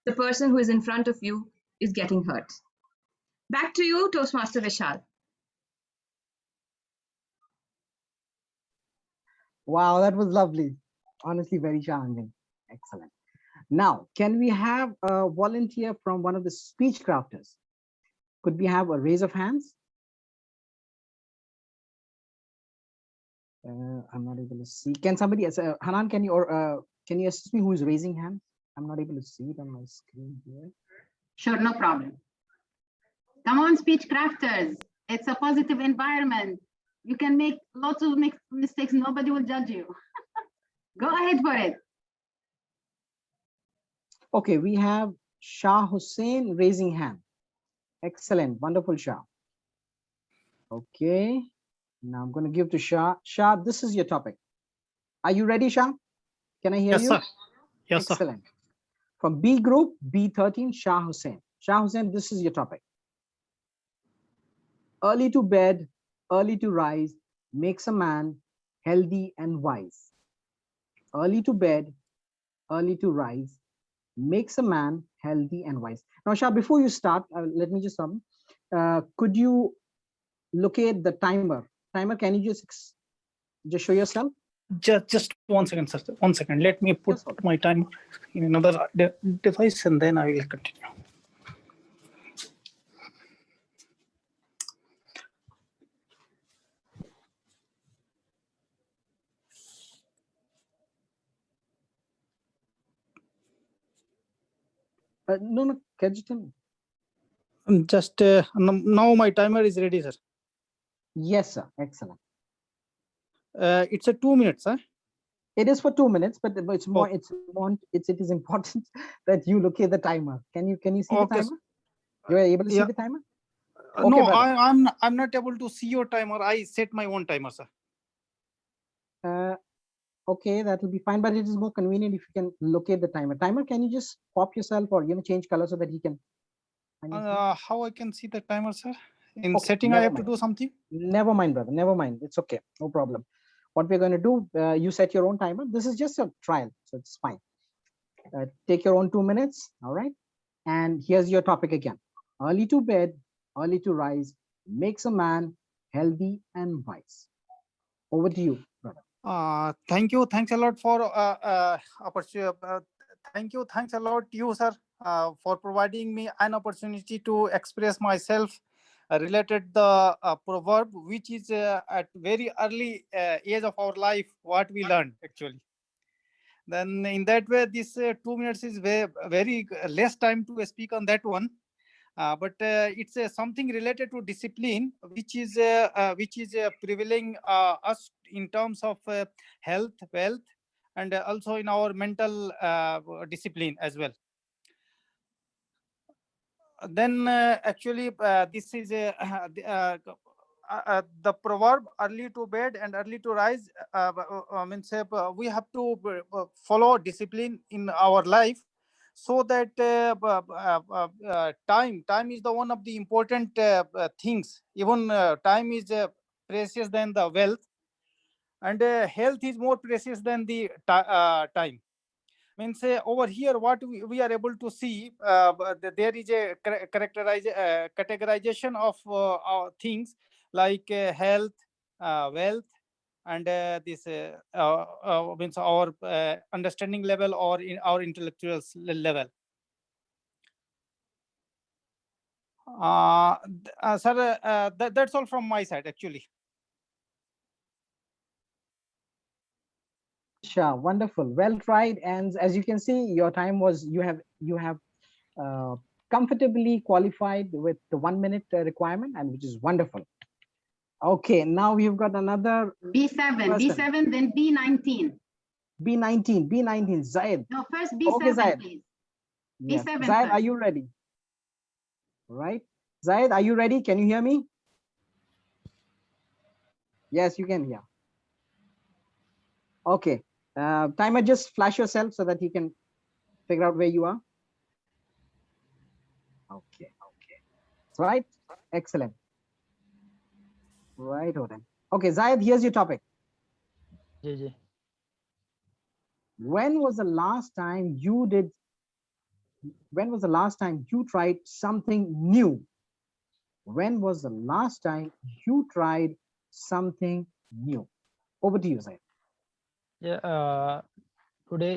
the person who is in front of you is getting hurt. Back to you, Toastmaster Vishal. Wow, that was lovely. Honestly, very challenging. Excellent. Now, can we have a volunteer from one of the speech crafters? Could we have a raise of hands? I'm not able to see. Can somebody, Hanan, can you assist me? Who is raising hand? I'm not able to see it on my screen here. Sure, no problem. Come on, speech crafters. It's a positive environment. You can make lots of mistakes. Nobody will judge you. Go ahead for it. Okay, we have Shah Hussein raising hand. Excellent, wonderful, Shah. Okay, now I'm going to give to Shah. Shah, this is your topic. Are you ready, Shah? Can I hear Yes, you? sir. Yes, sir. Excellent. From B group, B13, Shah Hussein. Shah Hussein, this is your topic. Early to bed, early to rise, makes a man healthy and wise. Early to bed, early to rise, makes a man healthy and wise. Now, Shah, before you start, let me just could you locate the timer? Timer, can you just show yourself? Just 1 second, sir. 1 second. Let me put my timer in another device and then I will continue. No, can you tell me? Just now my timer is ready, sir. Yes, sir. Excellent. It's a 2 minutes, huh? It is for 2 minutes, but it's more. It is important that you locate the timer. Can you see the timer? You are able to see the timer? Okay, no, brother. I'm not able to see your timer. I set my own timer, sir. Okay, that will be fine, but it is more convenient if you can locate the timer. Timer, can you just pop yourself or change color so that he can? How I can see the timer, sir? In Okay, setting, I have to do something. Never mind, brother. Never mind. It's okay. No problem. What we're going to do, you set your own timer. This is just a trial, so it's fine. Take your own 2 minutes. All right. And here's your topic again. Early to bed, early to rise, makes a man healthy and wise. Over to you, brother. Thank you. Thanks a lot for opportunity. Thanks a lot to you, sir, for providing me an opportunity to express myself related the proverb, which is at very early age of our life, what we learned actually. Then in that way, this 2 minutes is very less time to speak on that one. But it's something related to discipline, which is prevailing us in terms of health, wealth, and also in our mental discipline as well. Then actually, this is the proverb early to bed and early to rise means we have to follow discipline in our life, so that time is the one of the important things. Even time is precious than the wealth, and health is more precious than the time. Means over here what we are able to see, there is a categorization of things like health, wealth, and this means our understanding level or in our intellectual level. Sir, that's all from my side, actually. Sure, wonderful, well tried. And as you can see, your time was, you have comfortably qualified with the 1 minute requirement, and which is wonderful. Okay, now we've got another B7, person. B7, then B19. B19, Zayed. No, first Okay, B7, Zayed. please. Yes. B7 Zayed, are first. you ready? Right. Zayed, are you ready? Can you hear me? Yes, you can hear. Okay. Timer, just flash yourself so that you can figure out where you are. Okay. Right. Excellent. Right, then. Okay, Zayed, here's your topic. JJ. When was the last time you tried something new? When was the last time you tried something new? Over to you, Zayed. Yeah, today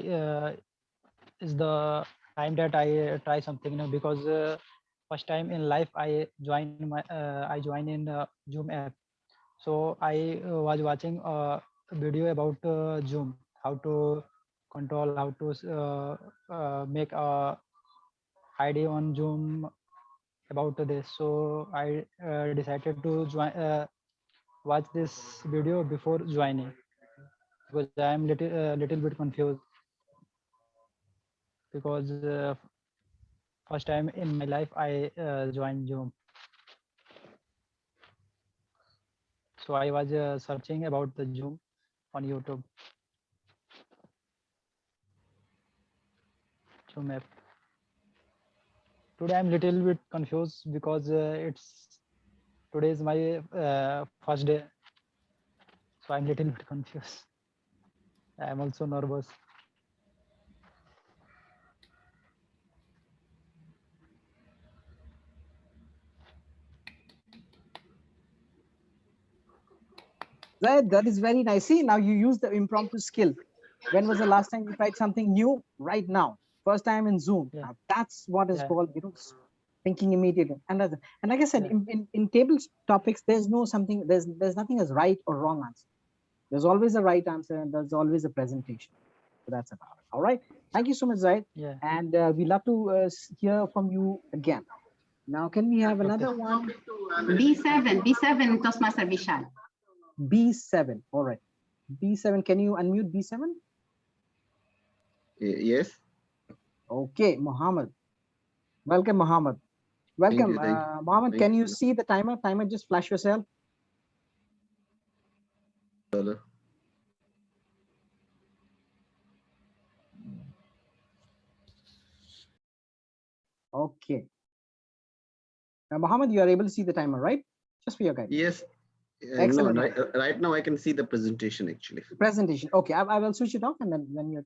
is the time that I try something new, because first time in life I joined in Zoom app. So I was watching a video about Zoom, how to control, how to make a ID on Zoom about this. So I decided to watch this video before joining, because I am little bit confused, because first time in my life I joined Zoom. So I was searching about the Zoom on YouTube. Zoom app. Today I'm little bit confused because today is my first day. So I'm little bit confused. I'm also nervous. That is very nice. See, now you use the impromptu skill. When was the last time you tried something new? Right now, first time in Zoom. Yeah. Now, that's what is Yeah. called, thinking immediately. And like I said, in table topics, there's nothing as right or wrong answer. There's always a right answer, and there's always a presentation. So that's about it. All right. Thank you so much, Zaid. Yeah. And we love to hear from you again. Now, can we have another one? B7, Toastmaster Vishal. B7. All right. B7, can you unmute B7? Yes. Okay, Mohammed. Welcome, Mohammed. Welcome, Thank you. Mohammed. Thank Can you you. see the timer? Timer, just flash yourself. Hello. Okay. Now, Mohammed, you are able to see the timer, right? Just for your guidance. Yes. Excellent. No, right now I can see the presentation actually. Presentation. Okay, I will switch it off, and then when your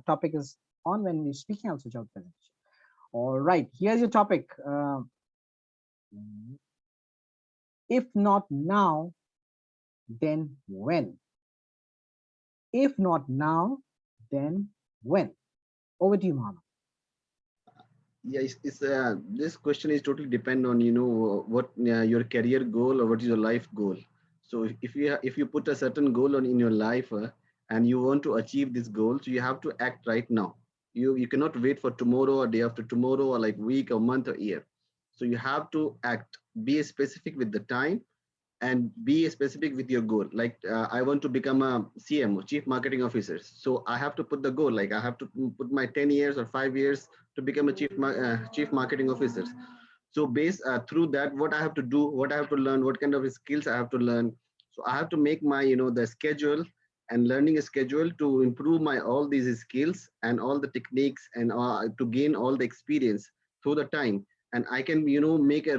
topic is on, when you're speaking, I'll switch out presentation. All right, here's your topic. If not now, then when? If not now, then when? Over to you, Mohammed. Yeah, this question is totally depend on what your career goal or what is your life goal. So if you put a certain goal in your life and you want to achieve this goal, so you have to act right now. You cannot wait for tomorrow or day after tomorrow or like week or month or year. So you have to act, be specific with the time and be specific with your goal. Like I want to become a CMO, Chief Marketing Officer. So I have to put the goal, like I have to put my 10 years or 5 years to become a Chief Marketing Officer. So based through that, what I have to do, what I have to learn, what kind of skills I have to learn. So I have to make my, the schedule and learning a schedule to improve my all these skills and all the techniques and to gain all the experience through the time. And I can, make a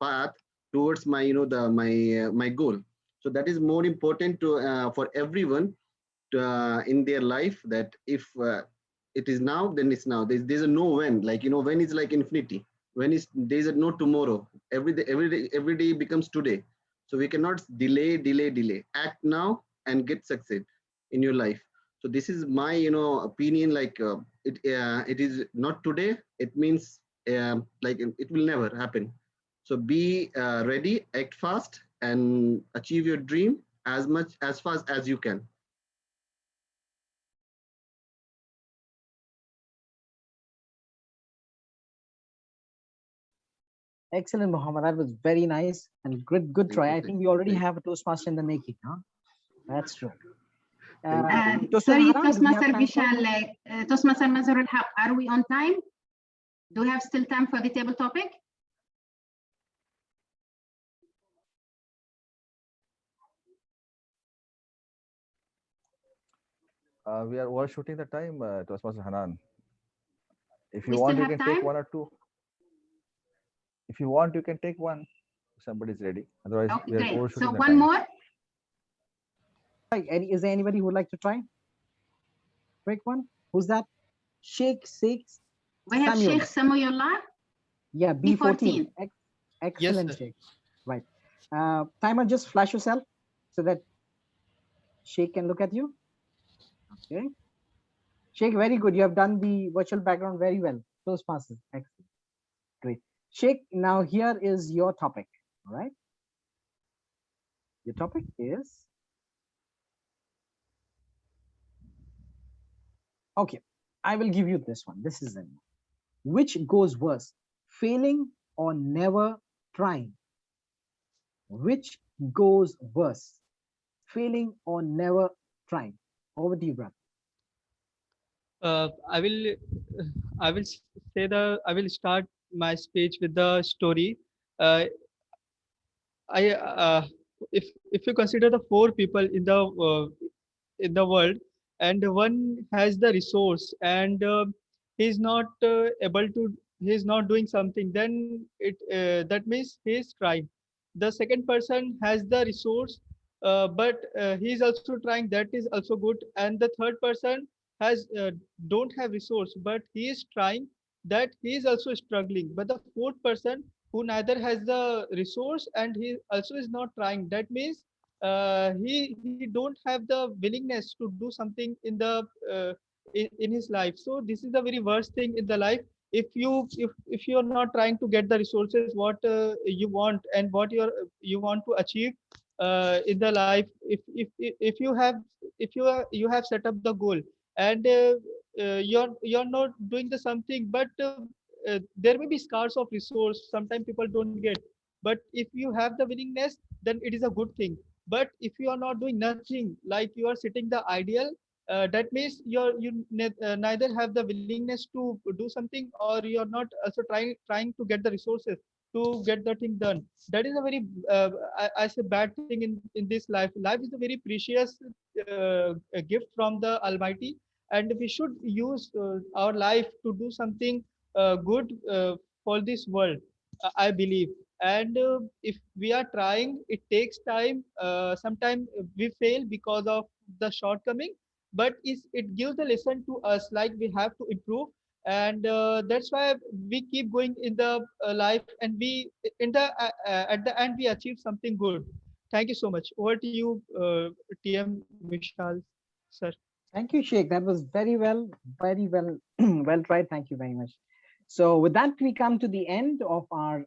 path towards my my goal. So that is more important to for everyone to, in their life, that if it is now, then it's now. There's a no when, like when is like infinity, when is there's a no tomorrow. Every day becomes today. So we cannot delay. Act now and get success in your life. So this is my opinion. Like it is not today, it means like it will never happen. So be ready, act fast, and achieve your dream as fast as you can. Excellent, Mohammed. That was very nice and good try. I think we already Thank you. have a Toastmaster in the making, huh? Thank That's true. you. Sorry, Hanan, do we have Toastmaster time for- Vishal, Toastmaster Mazharul, are we on time? Do we have still time for the table topic? We are overshooting the time, Toastmaster Hanan. If you We want, still you have can take time? one or two. If you want, you can take one. Somebody's ready. Otherwise, Okay, we are great. overshooting So the one time. more. Is there anybody who would like to try? Quick one. Who's that? Sheikh Six. We have Samuel. Sheikh Samuellah. Yeah, B14. Excellent, sir. Sheikh. Right. Timer, just flash yourself so that Sheikh can look at you. Okay. Sheikh, very good. You have done the virtual background very well. Toastmasters. Excellent. Great. Sheikh, now here is your topic. All right. Your topic is. Okay. I will give you this one. This is it. Which goes worse, failing or never trying? Which goes worse, failing or never trying? Over to you, brother. I will start my speech with the story. Uh, I if you consider the four people in the world, and one has the resource, and he's not able to, he's not doing something, then that means he's trying. The second person has the resource, but he's also trying, that is also good. And the third person has don't have resource, but he is trying, that he is also struggling. But the fourth person who neither has the resource and he also is not trying, that means he don't have the willingness to do something in his life. So this is the very worst thing in the life. If you are not trying to get the resources what you want and what you want to achieve in the life, if you have, you have set up the goal, and you're not doing the something, but there may be scars of resource, sometimes people don't get. But if you have the willingness, then it is a good thing. But if you are not doing nothing, like you are setting the ideal, that means neither have the willingness to do something, or you are not also trying to get the resources to get the thing done. That is a very I say bad thing in this life. Life is a very precious a gift from the Almighty, and we should use our life to do something good for this world, I believe. And if we are trying, it takes time. Sometimes we fail because of the shortcoming, but it gives the lesson to us, like we have to improve. And that's why we keep going in the life, and we in the at the end we achieve something good. Thank you so much. Over to you, TM Vishal, sir. Thank you, Sheikh. That was very well, well tried. Thank you very much. So with that, we come to the end of our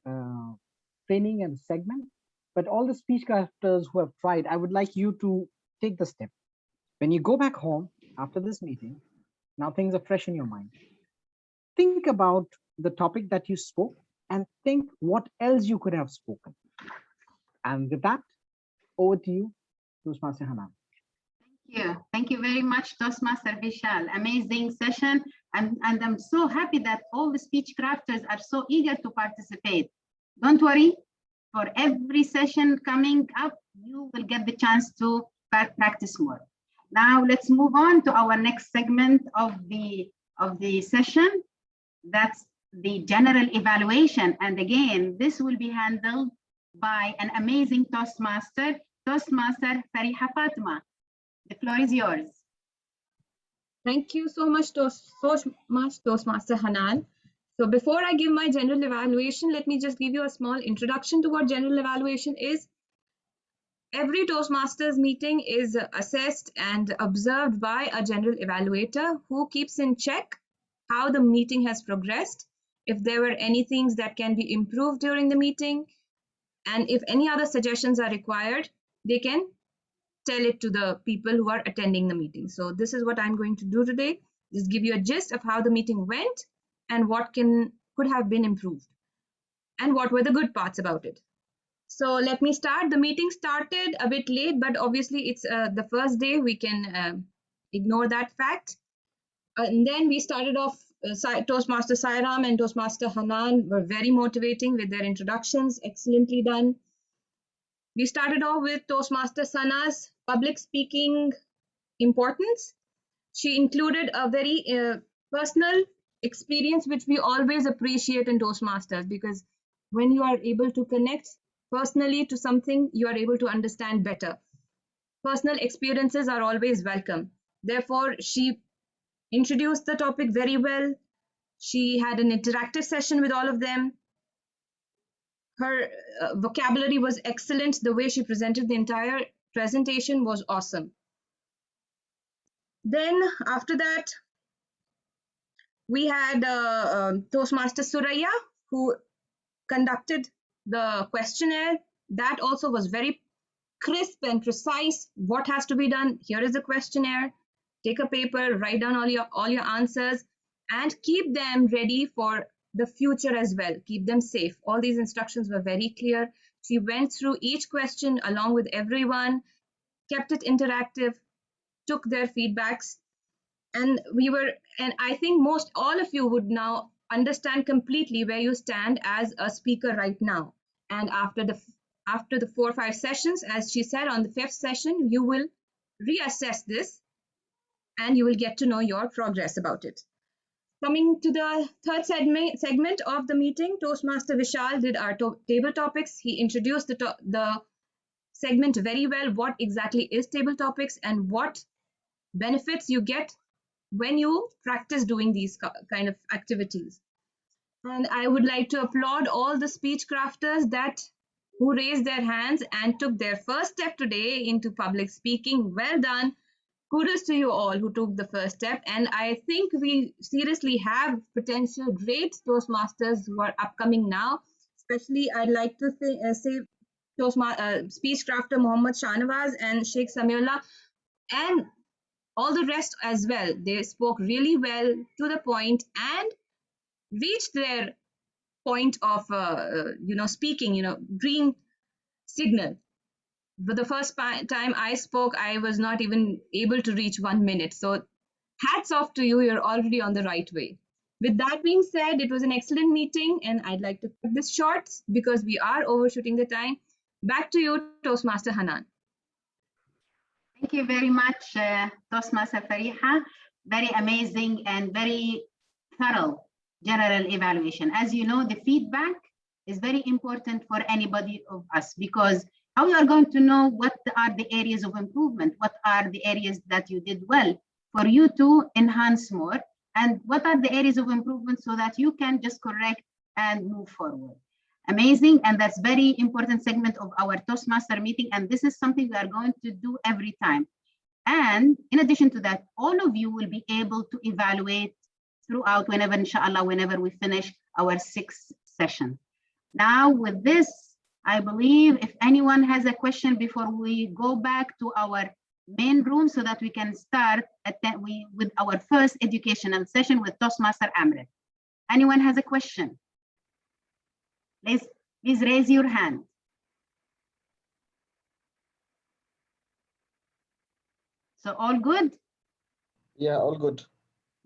training and segment. But all the speech crafters who have tried, I would like you to take the step. When you go back home after this meeting, now things are fresh in your mind. Think about the topic that you spoke and think what else you could have spoken. And with that, over to you, Toastmaster Hanan. Thank you very much, Toastmaster Vishal. Amazing session. And I'm so happy that all the speech crafters are so eager to participate. Don't worry, for every session coming up, you will get the chance to practice more. Now let's move on to our next segment of the session. That's the general evaluation. And again, this will be handled by an amazing Toastmaster, Toastmaster Fariha Fatima. The floor is yours. Thank you so much, Toastmaster Hanan. So before I give my general evaluation, let me just give you a small introduction to what general evaluation is. Every Toastmasters meeting is assessed and observed by a general evaluator who keeps in check how the meeting has progressed if there were any things that can be improved during the meeting, and if any other suggestions are required, they can tell it to the people who are attending the meeting. So this is what I'm going to do today, just give you a gist of how the meeting went and what could have been improved and what were the good parts about it. So let me start. The meeting started a bit late, but obviously it's the first day. We can ignore that fact. And then we started off, Toastmaster Sairam and Toastmaster Hanan were very motivating with their introductions, excellently done. We started off with Toastmaster Sana's public speaking importance. She included a very personal experience, which we always appreciate in Toastmasters, because when you are able to connect personally to something, you are able to understand better. Personal experiences are always welcome. Therefore, she introduced the topic very well. She had an interactive session with all of them. Her vocabulary was excellent. The way she presented the entire presentation was awesome. Then after that, we had Toastmaster Suraya, who conducted the questionnaire. That also was very crisp and precise. What has to be done? Here is the questionnaire. Take a paper, write down all your answers, and keep them ready for the future as well. Keep them safe. All these instructions were very clear. She went through each question along with everyone, kept it interactive, took their feedbacks, and I think most all of you would now understand completely where you stand as a speaker right now. And after the 4 or 5 sessions, as she said, on the 5th session, you will reassess this and you will get to know your progress about it. Coming to the third segment of the meeting, Toastmaster Vishal did our table topics. He introduced the segment very well. What exactly is table topics and what benefits you get when you practice doing these kind of activities. And I would like to applaud all the speech crafters who raised their hands and took their first step today into public speaking. Well done. Kudos to you all who took the first step. And I think we seriously have potential great Toastmasters who are upcoming now. Especially, I'd like to say speech crafter Mohammad Shahnawaz and Sheikh Samiullah and all the rest as well. They spoke really well, to the point, and reached their point of speaking, green signal. But the first time I spoke, I was not even able to reach 1 minute. So hats off to you. You're already on the right way. With that being said, it was an excellent meeting, and I'd like to cut this short because we are overshooting the time. Back to you, Toastmaster Hanan. Thank you very much, Toastmaster Fariha. Very amazing and very thorough general evaluation. As you know, the feedback is very important for anybody of us, because how you are going to know what are the areas of improvement, what are the areas that you did well for you to enhance more, and what are the areas of improvement so that you can just correct and move forward. Amazing, and that's very important segment of our Toastmaster meeting, and this is something we are going to do every time. And in addition to that, all of you will be able to evaluate throughout whenever, inshallah, whenever we finish our 6th session. Now with this, I believe if anyone has a question before we go back to our main room so that we can start with our first educational session with Toastmaster Amrit. Anyone has a question? Please raise your hand. So all good? Yeah, all good.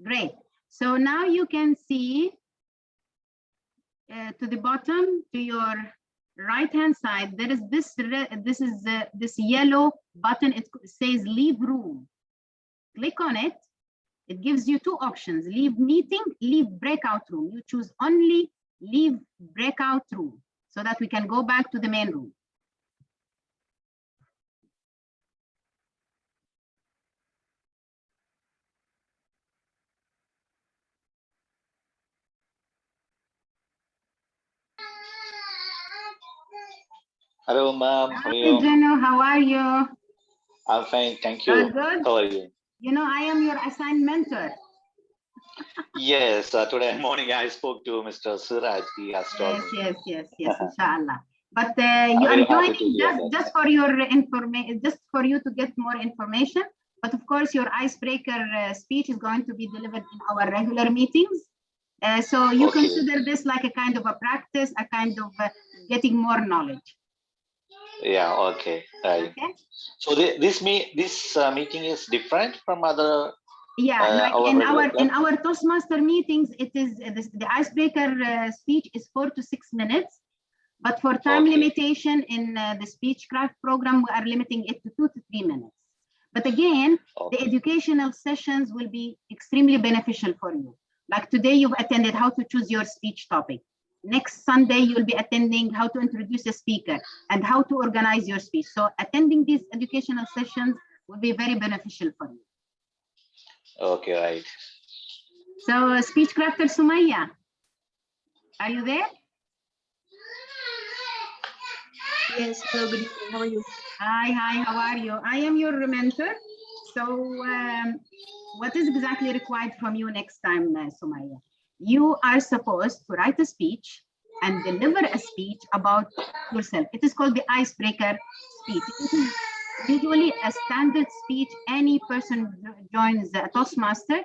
Great. So now you can see to the bottom, to your right-hand side, there is this yellow button. It says leave room. Click on it. It gives you 2 options: leave meeting, leave breakout room. You choose only leave breakout room so that we can go back to the main room. Hello, ma'am. How are Hi, you? Jeno, how are you? I'm fine, thank you. All good? How are you? You know, I am your assigned mentor. Yes, today morning I spoke to Mr. Suraj. He has told me. Yes, inshallah. But I'm you are very happy to joining hear that. just for your information, just for you to get more information. But of course, your icebreaker speech is going to be delivered in our regular meetings. So you Okay. consider this like a kind of a practice, a kind of getting more knowledge. Yeah, okay. Right. Okay. So this meeting is different from other. Yeah, like our in regular our club? in our Toastmaster meetings, it is the icebreaker speech is 4 to 6 minutes. But for time Okay. limitation in the Speechcraft program, we are limiting it to 2 to 3 minutes. But again, the educational sessions will be extremely beneficial for you. Like today, you've attended how to choose your speech topic. Next Sunday, you'll be attending how to introduce a speaker and how to organize your speech. So attending these educational sessions will be very beneficial for you. Okay, right. So Speechcrafter Sumaya, are you there? Yes, hello, good evening. How are you? Hi, how are you? I am your mentor. So what is exactly required from you next time, Sumaya? You are supposed to write a speech and deliver a speech about yourself. It is called the icebreaker speech. It is usually a standard speech any person joins a Toastmaster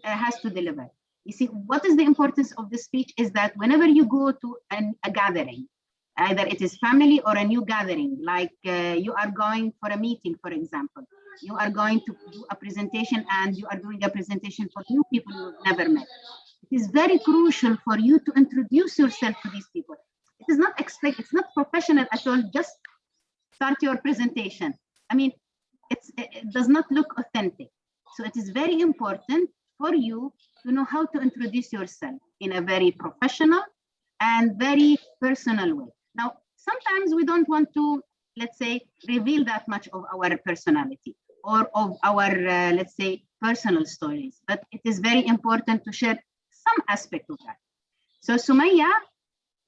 has to deliver. You see, what is the importance of this speech is that whenever you go to a gathering, either it is family or a new gathering, like you are going for a meeting, for example, you are going to do a presentation and you are doing a presentation for new people you've never met. It is very crucial for you to introduce yourself to these people. It is not it's not professional at all. Just start your presentation. I mean, it does not look authentic. So it is very important for you to know how to introduce yourself in a very professional and very personal way. Now, sometimes we don't want to, let's say, reveal that much of our personality or of our, let's say, personal stories, but it is very important to share some aspect of that. So Sumaya,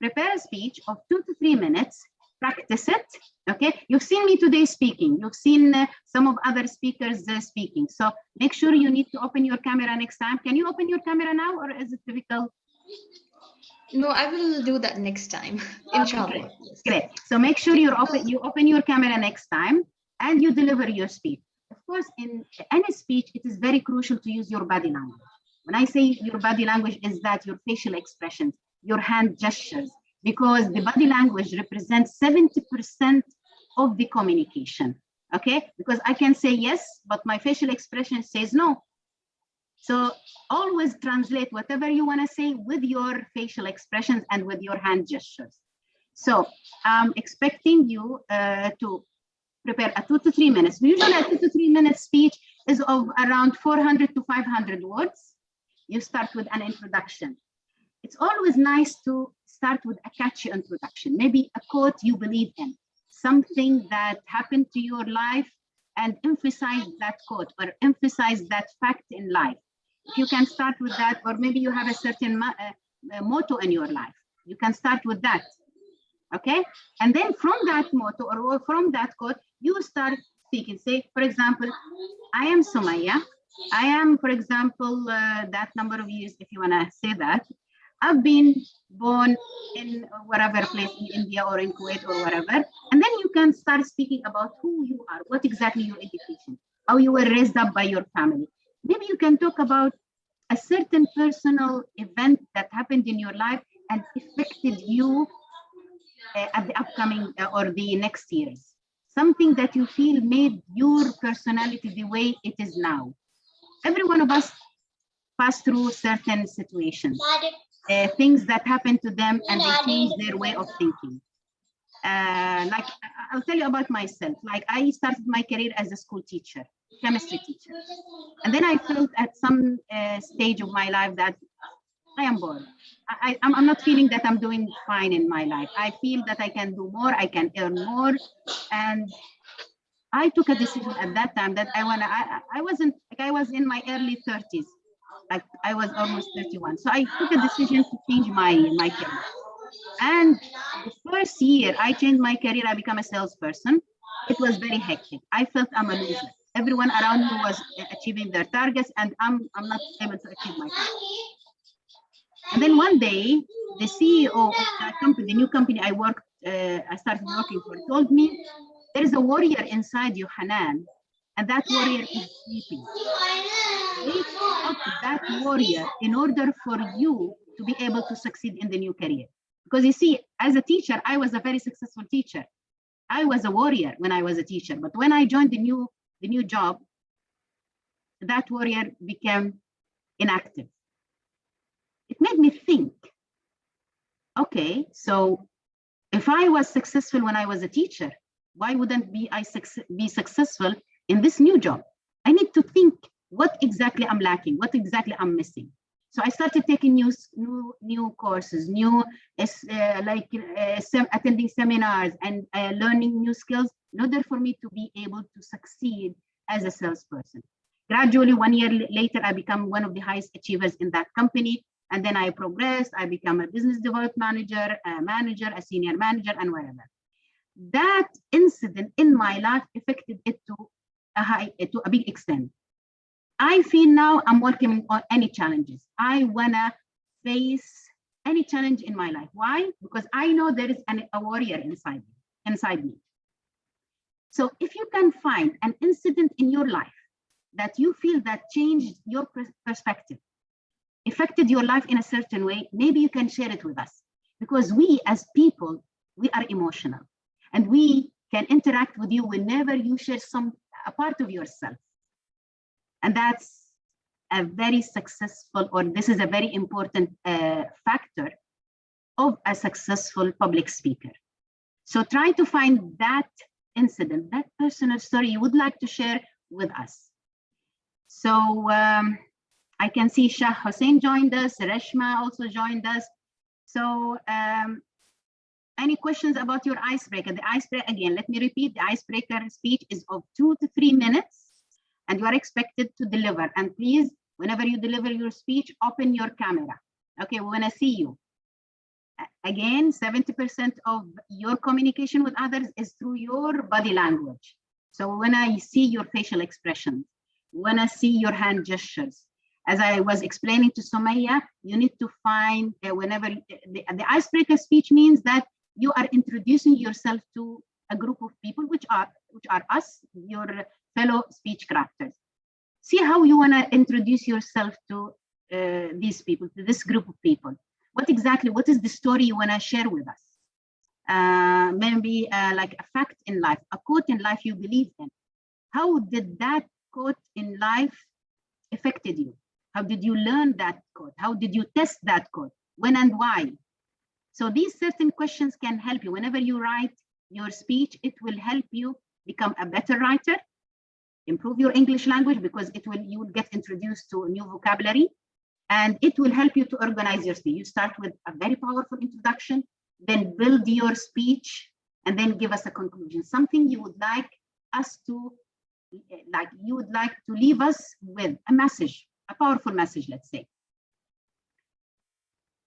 prepare a speech of 2 to 3 minutes, practice it, okay? You've seen me today speaking, you've seen some of other speakers speaking, so make sure you need to open your camera next time. Can you open your camera now or is it difficult? No, I will do that next time. Inshallah. Yes. Great. So make sure you open your camera next time and you deliver your speech. Of course, in any speech, it is very crucial to use your body language. When I say your body language, is that your facial expressions, your hand gestures, because the body language represents 70% of the communication. Okay? Because I can say yes, but my facial expression says no. So always translate whatever you want to say with your facial expressions and with your hand gestures. So I'm expecting you to prepare a 2 to 3 minutes. Usually a 2 to 3 minute speech is of around 400 to 500 words. You start with an introduction. It's always nice to start with a catchy introduction, maybe a quote you believe in, something that happened to your life, and emphasize that quote or emphasize that fact in life. If you can start with that, or maybe you have a certain motto in your life, you can start with that, okay? And then from that motto or from that quote, you start speaking. Say, for example, I am Sumaya. I am, for example, that number of years, if you want to say that. I've been born in whatever place in India or in Kuwait or whatever. And then you can start speaking about who you are, what exactly your education, how you were raised up by your family. Maybe you can talk about a certain personal event that happened in your life and affected you at the upcoming or the next years. Something that you feel made your personality the way it is now. Every one of us pass through certain situations, things that happen to them and they change their way of thinking. Like I'll tell you about myself. Like I started my career as a school teacher, chemistry teacher. And then I felt at some stage of my life that I am bored. I'm not feeling that I'm doing fine in my life. I feel that I can do more, I can earn more. And I took a decision at that time that I was in my early 30s. Like I was almost 31. So I took a decision to change my career. And the first year I changed my career, I became a salesperson. It was very hectic. I felt I'm a loser. everyone around me was achieving their targets, and I'm not able to achieve my targets. And then one day, the CEO of that company, the new company I started working for, told me, there is a warrior inside you, Hanan, and that warrior is sleeping. Wake up that warrior in order for you to be able to succeed in the new career. Because you see, as a teacher, I was a very successful teacher. I was a warrior when I was a teacher, but when I joined the new job, that warrior became inactive. It made me think, okay, so if I was successful when I was a teacher, why wouldn't I be successful in this new job? I need to think what exactly I'm lacking, what exactly I'm missing. So I started taking new courses, attending seminars and learning new skills in order for me to be able to succeed as a salesperson. Gradually, 1 year later, I become one of the highest achievers in that company. And then I progressed, I become a business development manager, a senior manager, and whatever. That incident in my life affected it to a big extent. I feel now I'm working on any challenges. I wanna face any challenge in my life. Why? Because I know there is a warrior inside me. So if you can find an incident in your life that you feel that changed your perspective, affected your life in a certain way, maybe you can share it with us, because we as people, we are emotional, and we can interact with you whenever you share a part of yourself. And that's a very successful, or this is a very important factor of a successful public speaker. So try to find that incident, that personal story you would like to share with us. So I can see Shah Hussein joined us, Reshma also joined us. So any questions about your icebreaker? The icebreaker, again, let me repeat, the icebreaker speech is of 2 to 3 minutes, and you are expected to deliver. And please, whenever you deliver your speech, open your camera. Okay, we wanna see you. Again, 70% of your communication with others is through your body language. So when I see your facial expressions, when I see your hand gestures, as I was explaining to Sumaya, you need to find whenever the icebreaker speech means that you are introducing yourself to a group of people, which are us, your fellow speech crafters. See how you want to introduce yourself to these people, to this group of people. What is the story you want to share with us? Maybe like a fact in life, a quote in life you believe in. How did that quote in life affected you? How did you learn that quote? How did you test that quote? When and why? So these certain questions can help you. Whenever you write your speech, it will help you become a better writer, improve your English language, because you will get introduced to a new vocabulary, and it will help you to organize your speech. You start with a very powerful introduction, then build your speech, and then give us a conclusion. Something you would like us to, you would like to leave us with a message, a powerful message, let's say.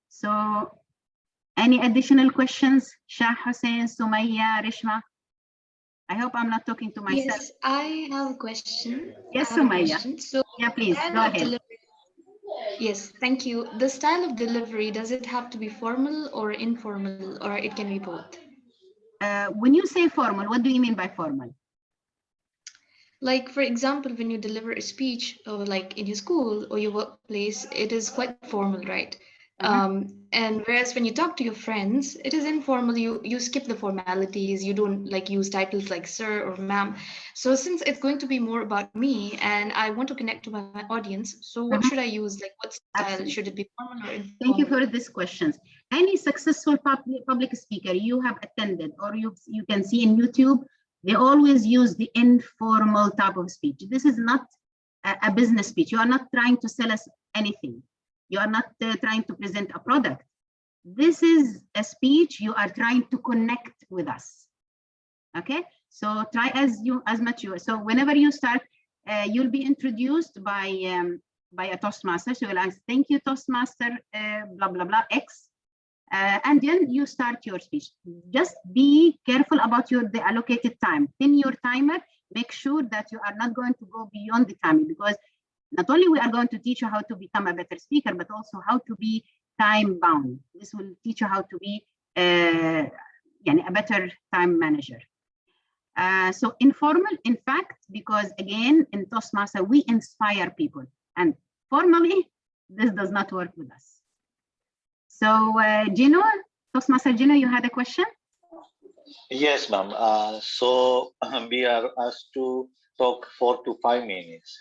So any additional questions? Shah Hussein, Sumaya, Reshma? I hope I'm not talking to myself. Yes, I have a question. Yes, Sumaya. So, yeah, please, go ahead. Yes, thank you. The style of delivery, does it have to be formal or informal, or it can be both? When you say formal, what do you mean by formal? Like, for example, when you deliver a speech, or like in your school or your workplace, it is quite formal, right? And whereas when you talk to your friends, it is informal. You skip the formalities. You don't like use titles like sir or ma'am. So since it's going to be more about me and I want to connect to my audience, so what should I use? Like, what style? Absolutely. Should it be formal or informal? Thank you for this questions. Any successful public speaker you have attended, or you can see in YouTube, they always use the informal type of speech. This is not a business speech. You are not trying to sell us anything. You are not trying to present a product. This is a speech you are trying to connect with us. Okay, so try as much you. So whenever you start, you'll be introduced by a Toastmaster. So you'll ask, thank you, Toastmaster, blah blah blah X. And then you start your speech. Just be careful about the allocated time. Pin your timer. Make sure that you are not going to go beyond the time, because not only we are going to teach you how to become a better speaker, but also how to be time bound. This will teach you how to be a better time manager. So informal, in fact, because again, in Toastmaster, we inspire people, and formally, this does not work with us. So Gino, Toastmaster Gino, you had a question? Yes, ma'am. So we are asked to talk 4 to 5 minutes.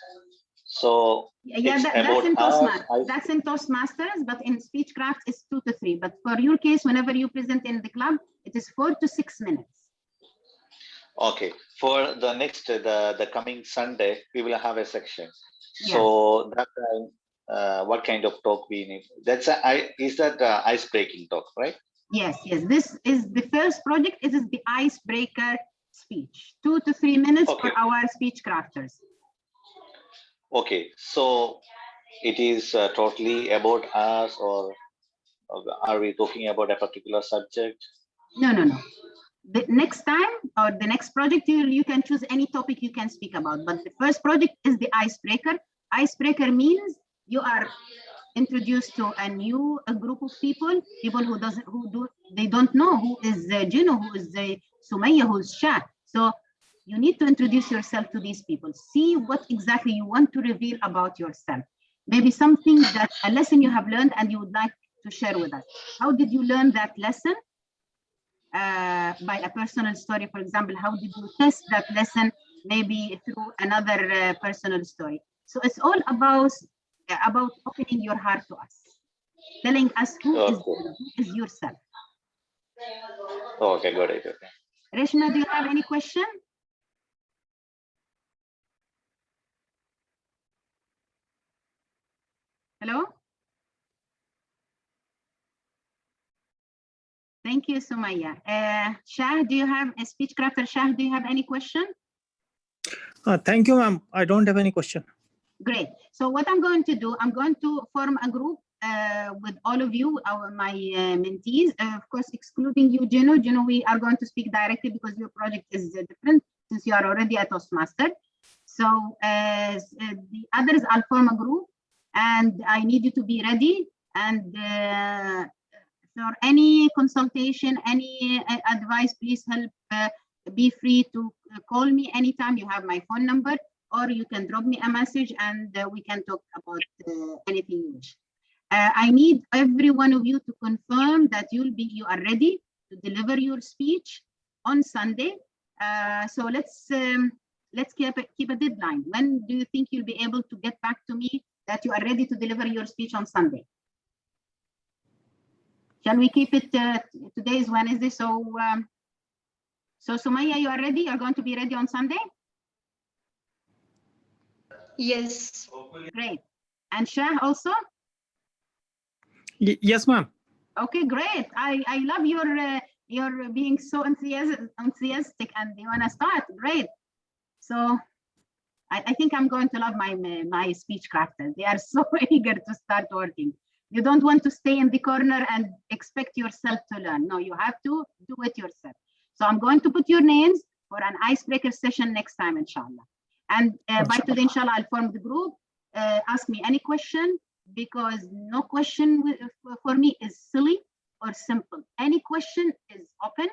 So yeah, that's in Toastmasters, but in Speechcraft it's 2 to 3. But for your case, whenever you present in the club, it is 4 to 6 minutes. Okay. For the next, the coming Sunday, we will have a section. Yes. So that what kind of talk we need? Is that ice-breaking talk, right? Yes, yes. This is the first project. It is the icebreaker speech. 2 to 3 minutes for our speech crafters. Okay, so it is totally about us, or are we talking about a particular subject? No, no, no. The next time or the next project, you can choose any topic you can speak about. But the first project is the icebreaker. Icebreaker means you are introduced to a group of people who don't know who is Gino, who is Sumaya, who is Shah. So you need to introduce yourself to these people. See what exactly you want to reveal about yourself. Maybe something a lesson you have learned and you would like to share with us. How did you learn that lesson? By a personal story, for example. How did you test that lesson? Maybe through another personal story. So it's all about opening your heart to us, telling us who is yourself. Okay, got it. Okay. Reshma, do you have any question? Hello? Thank you, Sumaya. Shah, do you have a speech crafter? Shah, do you have any question? Thank you, ma'am. I don't have any question. Great. So what I'm going to do, I'm going to form a group with all of you, my mentees, of course, excluding you, Gino. Gino, we are going to speak directly because your project is different since you are already a Toastmaster. So the others, I'll form a group, and I need you to be ready. And for any consultation, any advice, please help. Be free to call me anytime. You have my phone number, or you can drop me a message and we can talk about anything you wish. I need every one of you to confirm that you are ready to deliver your speech on Sunday. So let's keep a deadline. When do you think you'll be able to get back to me that you are ready to deliver your speech on Sunday? Shall we keep it? Today is Wednesday, so Sumaya, you are ready? You're going to be ready on Sunday? Yes. Great. And Shah also? Yes, ma'am. Okay, great. I love your being so enthusiastic and you want to start. Great. So I think I'm going to love my speech crafters. They are so eager to start working. You don't want to stay in the corner and expect yourself to learn. No, you have to do it yourself. So I'm going to put your names for an icebreaker session next time, inshallah. And by today, inshallah, I'll form the group. Ask me any question, because no question for me is silly or simple. Any question is open.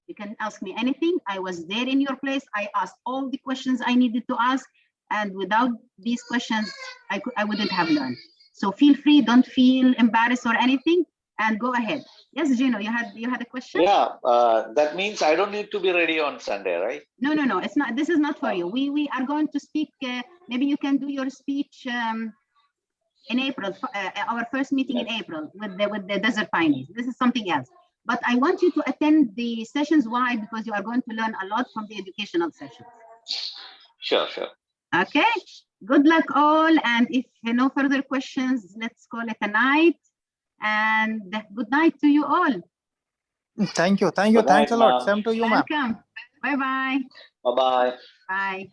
You can ask me anything. I was there in your place. I asked all the questions I needed to ask. And without these questions, I wouldn't have learned. So feel free, don't feel embarrassed or anything, and go ahead. Yes, Gino, you had a question? Yeah, that means I don't need to be ready on Sunday, right? No, no, no. It's not. This is not for you. We are going to speak. Maybe you can do your speech in April. Our first meeting in April with the Desert Pioneers. This is something else. But I want you to attend the sessions. Why? Because you are going to learn a lot from the educational sessions. Sure, sure. Okay. Good luck all. And if no further questions, let's call it a night. And good night to you all. Thank you. Thank you. Good night, Thanks a lot. ma'am. Same to you, ma'am. Welcome. Bye-bye. Bye-bye. Bye.